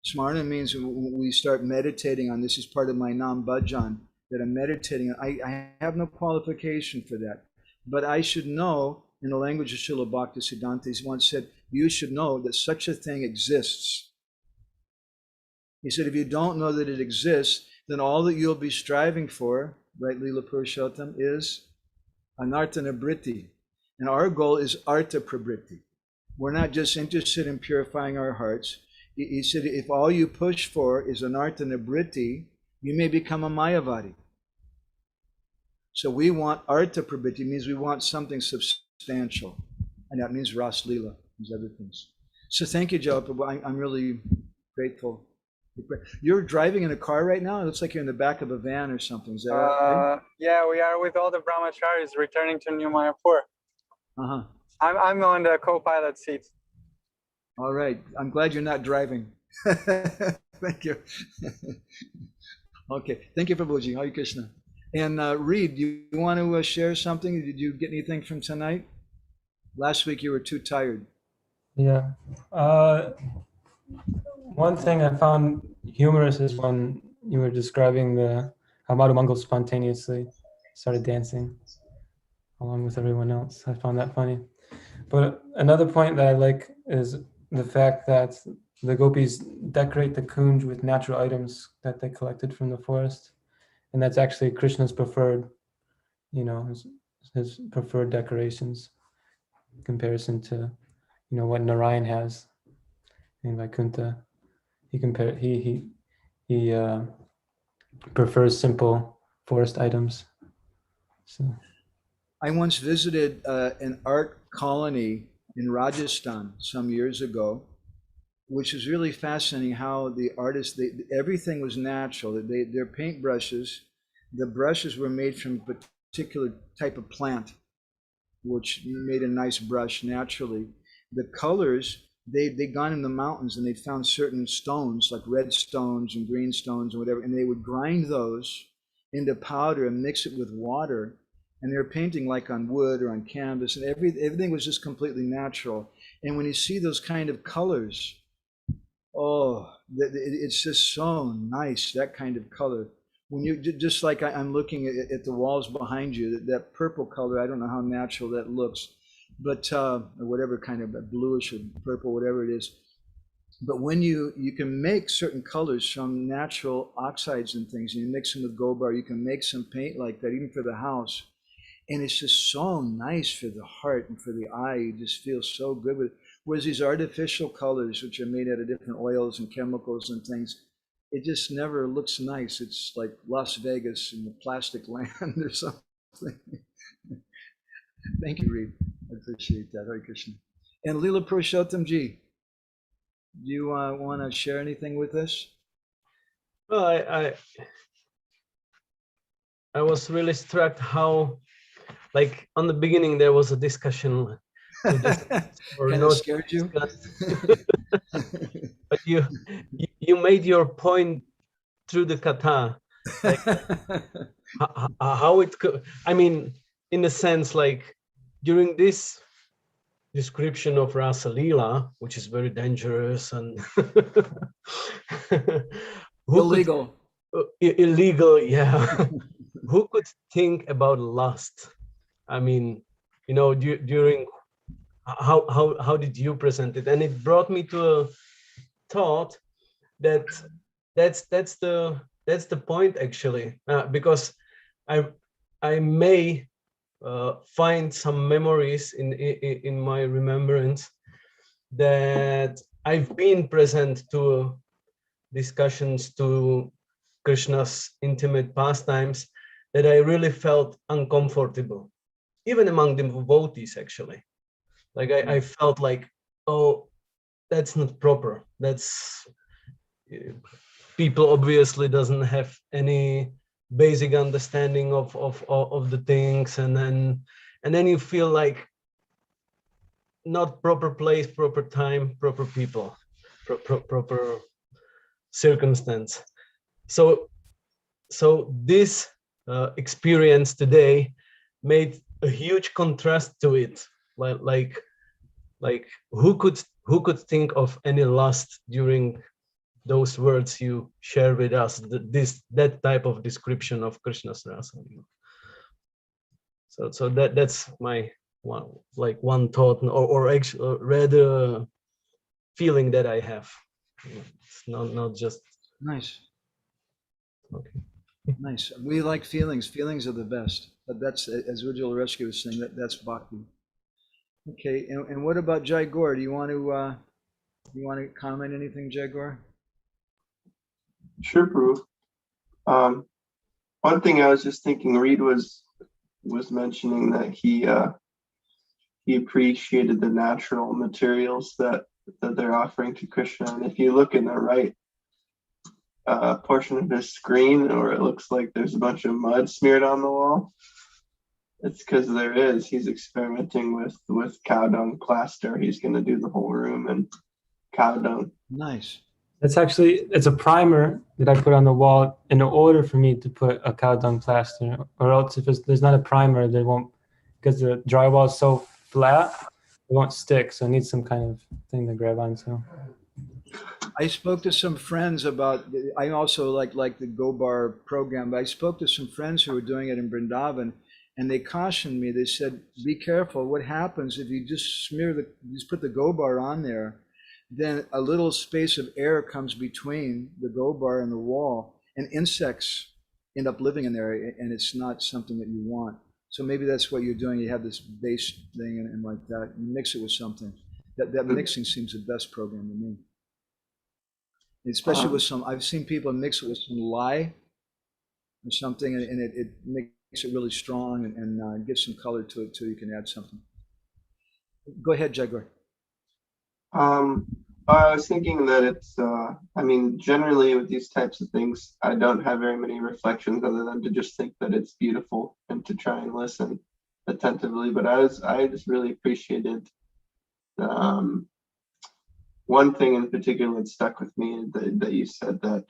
Smarna means we start meditating on, this is part of my nam bhajan, that I'm meditating. I have no qualification for that. But I should know, in the language of Srila Bhaktisiddhanta, he once said, you should know that such a thing exists. He said, if you don't know that it exists, then all that you'll be striving for, right, Lila Purushottam, is anartha nibritti. And our goal is artha prabritti. We're not just interested in purifying our hearts. He said, if all you push for is anartha nibritti, you may become a mayavadi. So we want artha prabritti, means we want something substantial. And that means Rasa-lila, these other things. So thank you, Joe. I'm really grateful. You're driving in a car right now? It looks like you're in the back of a van or something. Is that right? Yeah, we are with all the brahmacharis returning to New Mayapur. Uh-huh. I'm on the co-pilot seat. All right. I'm glad you're not driving. Thank you. Okay. Thank you, Prabhuji. Hare Krishna. And Reed, do you want to share something? Did you get anything from tonight? Last week you were too tired. Yeah. One thing I found humorous is when you were describing how Madhu Mangal spontaneously started dancing along with everyone else. I found that funny. But another point that I like is the fact that the gopis decorate the kunj with natural items that they collected from the forest. And that's actually Krishna's preferred, his preferred decorations in comparison to, what Narayan has in Vaikuntha. He prefers simple forest items. So I once visited an art colony in Rajasthan some years ago, which is really fascinating how the artists, everything was natural. Their paint brushes, the brushes were made from a particular type of plant, which made a nice brush naturally. The colors, they'd gone in the mountains and they'd found certain stones, like red stones and green stones and whatever, and they would grind those into powder and mix it with water. And they were painting like on wood or on canvas, and everything was just completely natural. And when you see those kind of colors, oh, it's just so nice, that kind of color. When you, just like I'm looking at the walls behind you, that purple color, I don't know how natural that looks, but or whatever kind of bluish or purple, whatever it is. But when you can make certain colors from natural oxides and things, and you mix them with gobar, you can make some paint like that, even for the house. And it's just so nice for the heart and for the eye. You just feel so good with it. Whereas these artificial colors, which are made out of different oils and chemicals and things, it just never looks nice. It's like Las Vegas in the plastic land or something. Thank you, Reed. I appreciate that. Hare Krishna. And Lila Purushottam Ji, do you want to share anything with us? Well, I was really struck how, like, on the beginning there was a discussion to this, or kind not of scared you? But you made your point through the kata, like how it could, I mean, in a sense, like during this description of Rasa-lila, which is very dangerous and Illegal. Illegal, yeah. Who could think about lust? I mean, you know, during how did you present it? And it brought me to a thought that that's the point actually, because I may find some memories in my remembrance that I've been present to discussions to Krishna's intimate pastimes that I really felt uncomfortable, even among the devotees actually. Like I felt like, oh, that's not proper. That's people obviously doesn't have any basic understanding of the things, and then you feel like not proper place, proper time, proper people, proper circumstance. So this experience today made a huge contrast to it. Like who could think of any lust during those words you share with us, that type of description of Krishna's rasa. So that's my one thought, or actually, or rather feeling that I have. It's not just Nice. okay. Nice. We like feelings. Feelings are the best. But that's, as Ujjwal Rescue was saying, that's bhakti. Okay, and what about Jaigor? Do you want to comment anything, Jaigor? Sure, Prabhu. One thing I was just thinking, Reed was mentioning that he appreciated the natural materials that they're offering to Krishna. And if you look in the right portion of his screen, or it looks like there's a bunch of mud smeared on the wall, it's because he's experimenting with cow dung plaster. He's going to do the whole room in cow dung. Nice. It's a primer that I put on the wall in order for me to put a cow dung plaster, or else if there's not a primer, they won't, because the drywall is so flat, it won't stick. So I need some kind of thing to grab onto. I spoke to some friends about, I also like the Gobar program, but I spoke to some friends who were doing it in Brindavan, and they cautioned me. They said, be careful. What happens if you just put the Gobar on there, then a little space of air comes between the Gobar and the wall, and insects end up living in there, and it's not something that you want. So maybe that's what you're doing. You have this base thing and like that, you mix it with something. That mixing seems the best program to me. Especially with some, I've seen people mix it with some lye or something, and it makes it really strong and gives some color to it too. You can add something. Go ahead, Jaguar. I was thinking that it's, I mean, generally with these types of things, I don't have very many reflections other than to just think that it's beautiful and to try and listen attentively. But I just really appreciated one thing in particular that stuck with me, that you said that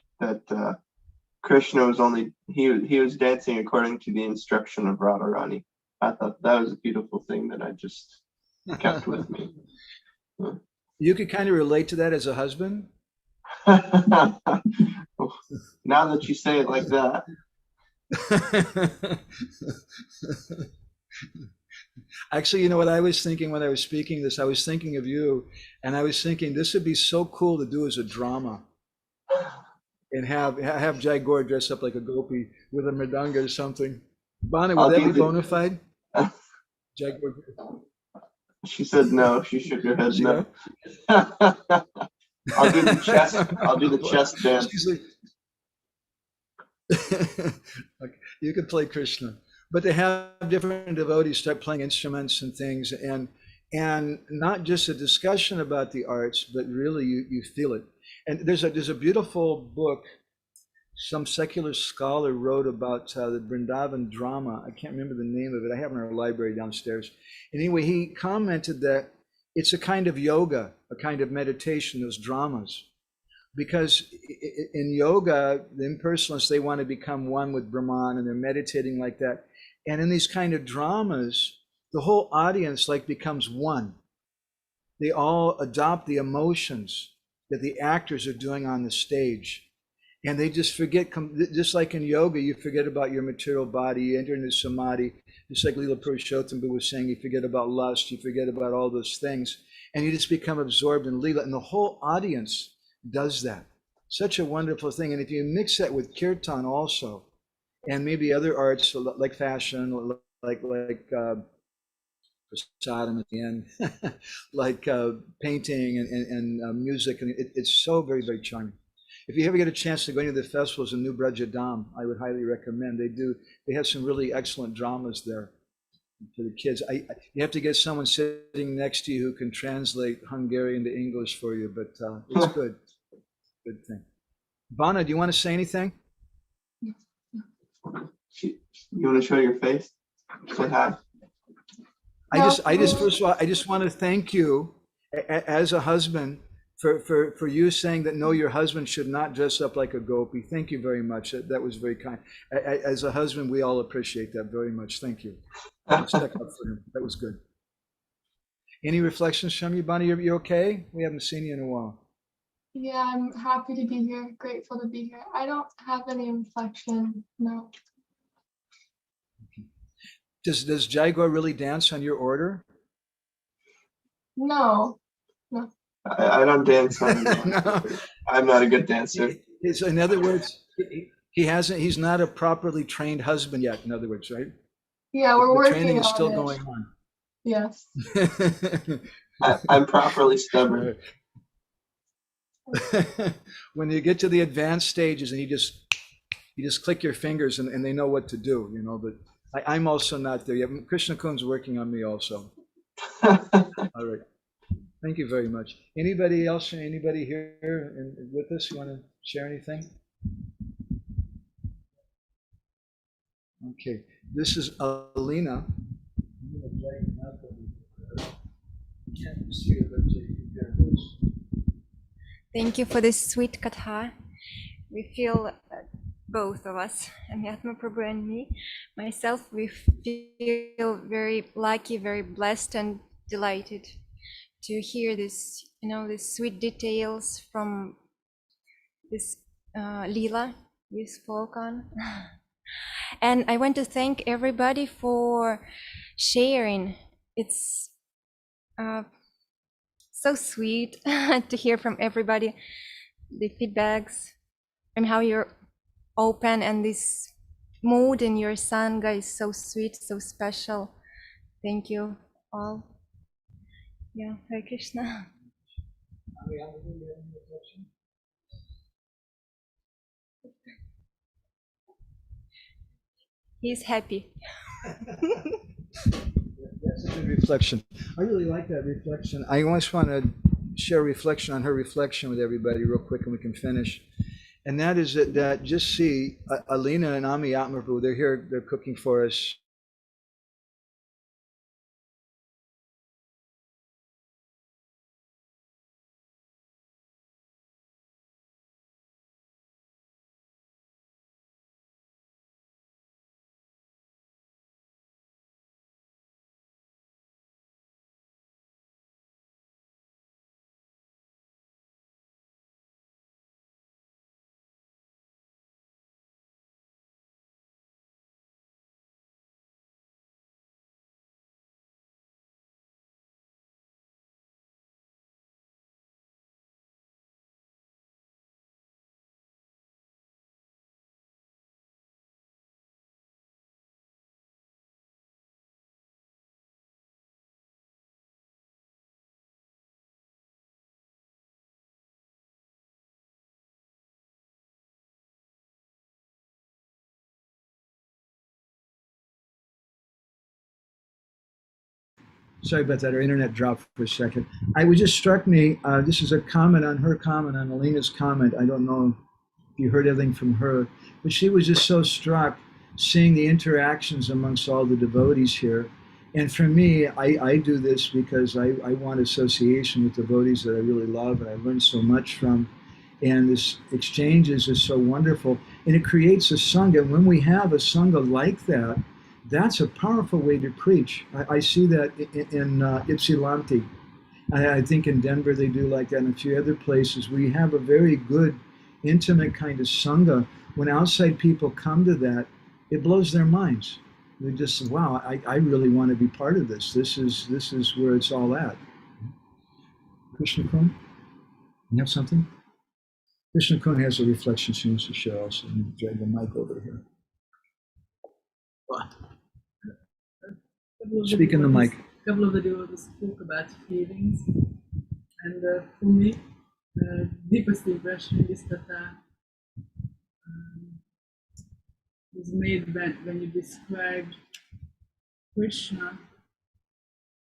Krishna was he was dancing according to the instruction of Radharani. I thought that was a beautiful thing that I just kept with me. You could kind of relate to that as a husband? Now that you say it like that. Actually, you know what I was thinking when I was speaking this? I was thinking of you, and I was thinking this would be so cool to do as a drama, and have Jaigor dress up like a gopi with a mridanga or something. Bana, would that be bona fide? Jaigor. She said no. She shook her head no. I'll do the chest. I'll do the chest dance. Okay. You could play Krishna, but to have different devotees start playing instruments and things, and not just a discussion about the arts, but really you feel it. And there's a beautiful book some secular scholar wrote about the Brindavan Drama. I can't remember the name of it. I have it in our library downstairs. Anyway, he commented that it's a kind of yoga, a kind of meditation, those dramas. Because in yoga, the impersonalists, they want to become one with Brahman, and they're meditating like that. And in these kind of dramas, the whole audience like becomes one. they all adopt the emotions that the actors are doing on the stage. And they just forget, just like in yoga, you forget about your material body, you enter into samadhi, just like Lila Purushottam was saying, you forget about lust, you forget about all those things, and you just become absorbed in Lila. And the whole audience does that. Such a wonderful thing. And if you mix that with kirtan also, and maybe other arts like fashion, like prasadam at the end, like painting and music, and it's so very, very charming. If you ever get a chance to go into the festivals in New Brajadam, I would highly recommend. They have some really excellent dramas there for the kids. You have to get someone sitting next to you who can translate Hungarian to English for you, but it's good. Good thing. Vana, do you want to say anything? You want to show your face? Say hi. First of all, I just want to thank you as a husband for you saying that no, your husband should not dress up like a gopi. Thank you very much. That was very kind. As a husband, we all appreciate that very much. Thank you. Let's check out for him. That was good. Any reflections from you, Bonnie? You're okay? We haven't seen you in a while. Yeah, I'm happy to be here, grateful to be here. I don't have any reflection, no. Does Jaigor really dance on your order? No. I don't dance on No. I'm not a good dancer. In other words, he's not a properly trained husband yet, in other words, right? Yeah, we're working on it. The training is still going on. Yes. I'm properly stubborn. When you get to the advanced stages and you just click your fingers and they know what to do, you know, but I'm also not there yet. Krishna Kun's working on me also. All right. Thank you very much. Anybody else, anybody here with us? You want to share anything? Okay. This is Alina. Thank you for this sweet katha. We feel, both of us, Amyatma Prabhu and me, myself, we feel very lucky, very blessed and delighted to hear this, these sweet details from this Leela you spoke on. And I want to thank everybody for sharing. It's so sweet to hear from everybody, the feedbacks and how you're open, and this mood in your Sangha is so sweet, so special. Thank you all. Yeah, Hare Krishna. He's happy. That's a good reflection. I really like that reflection. I always want to share a reflection on her reflection with everybody real quick and we can finish. And that is that just see Alina and Ami Atmaprabhu, they're here, they're cooking for us. Sorry about that, our internet dropped for a second. It just struck me, this is a comment on her comment, on Alina's comment. I don't know if you heard anything from her, but she was just so struck seeing the interactions amongst all the devotees here. And for me, I do this because I want association with devotees that I really love and I learn so much from. And this exchanges is so wonderful. And it creates a Sangha. And when we have a Sangha like that, that's a powerful way to preach. I see that in Ypsilanti. I think in Denver they do like that, and a few other places. We have a very good, intimate kind of sangha. When outside people come to that, it blows their minds. They just, wow, I really want to be part of this. This is where it's all at. Krishna Kun, you have something? Krishna Kun has a reflection she wants to share also. Let me drag the mic over here. Speak in the mic. A couple of the devotees spoke about feelings, and for me, the deepest impression in this katha was made when you described Krishna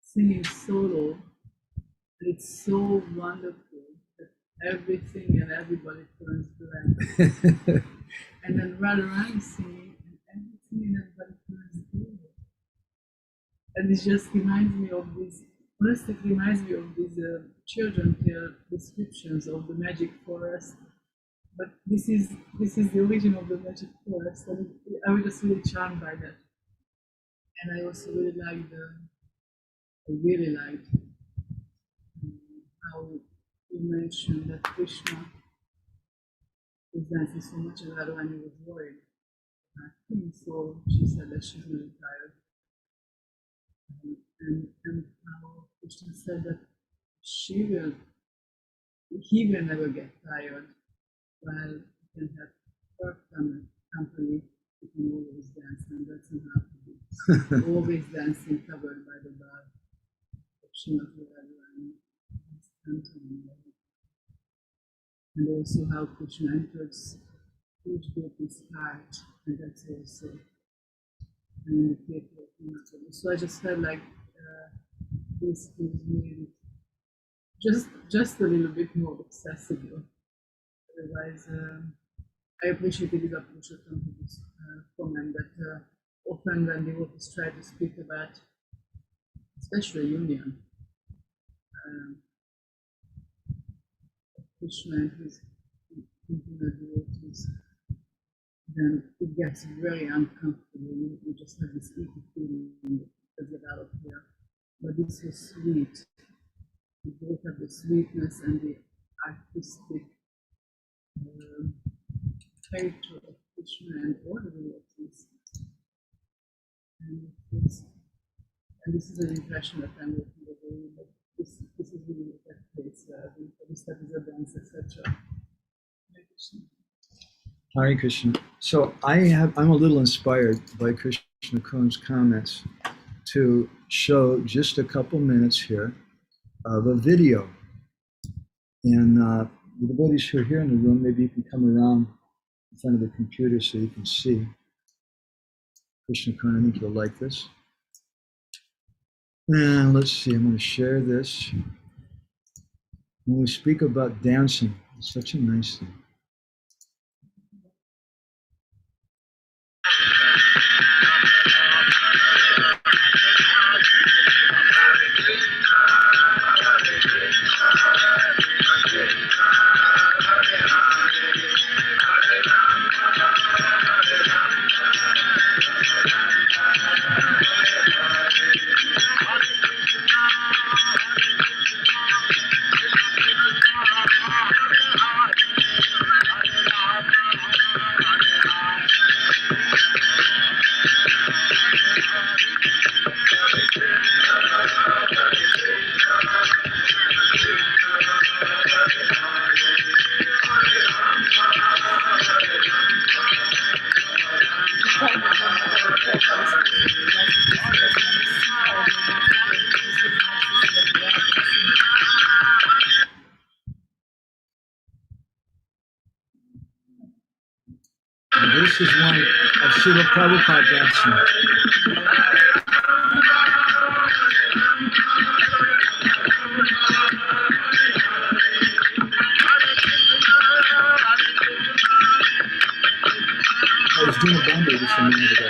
singing solo. It's so wonderful that everything and everybody turns blank. And then Radharani singing, and everything and everybody turns blue. And it just reminds me of this, honestly, it reminds me of these children tale descriptions of the magic forest. But this is the origin of the magic forest, and I was just really charmed by that. And I also really liked how you mentioned that Krishna was dancing so much and Radharani was worried about him, so she said that she's really tired. And how Krishna said that he will never get tired, while he can have her company, he can always dance, and that's not how to be. Always dancing covered by the bar. And also how Krishna enters each Gopi's heart, and that's also an indicator of Himalaya. So I just felt like this gives me just a little bit more accessible. Otherwise, I appreciated this Purushottam comment that often when devotees try to speak about, especially union, Krishna and his intimate devotees, then it gets very uncomfortable. You just have this icky feeling that develops here. But this is sweet. You both have the sweetness and the artistic character of Krishna and all the devotees. And this is an impression that I'm looking at, but this is really that place, the studies of dance, etc. Hare Krishna. So I'm a little inspired by Krishna Kun's comments to show just a couple minutes here of a video. And the devotees who are here in the room, maybe you can come around in front of the computer so you can see. Krishna Kun, I think you'll like this. And let's see, I'm going to share this. When we speak about dancing, it's such a nice thing. And this is one of Srila Prabhupada dancing. I was doing a bando just a minute ago.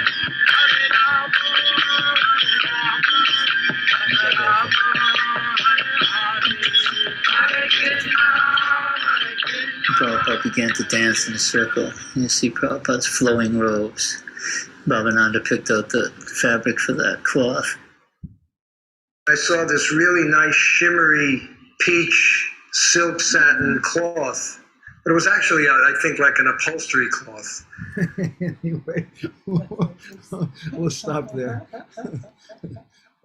Prabhupada began to dance in a circle. You see Prabhupada's flowing robes. Bhavananda picked out the fabric for that cloth. I saw this really nice shimmery peach silk satin cloth, but it was actually, I think, like an upholstery cloth. Anyway, we'll stop there.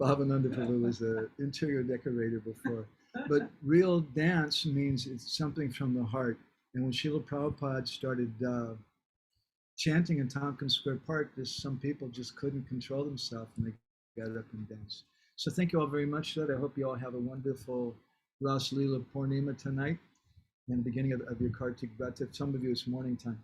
Bhavananda Prabhu was an interior decorator before. But real dance means it's something from the heart. And when Srila Prabhupada started chanting in Tompkins Square Park, some people just couldn't control themselves and they got up and danced. So thank you all very much for that. I hope you all have a wonderful Rasa-lila Purnima tonight and the beginning of your Kartik Vrata. Some of you it's morning time.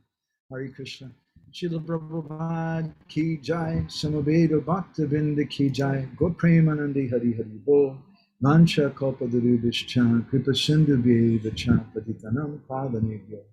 Hare Krishna. Srila Prabhupada ki jai, Samaveda Bhakta Vrinda ki jai, Go Premanandi Hari Hari Bo, Vancha Kalpadarubhishcha, Kripa Sindhu Vyeva Cha, Patitanam Pavanebhyo.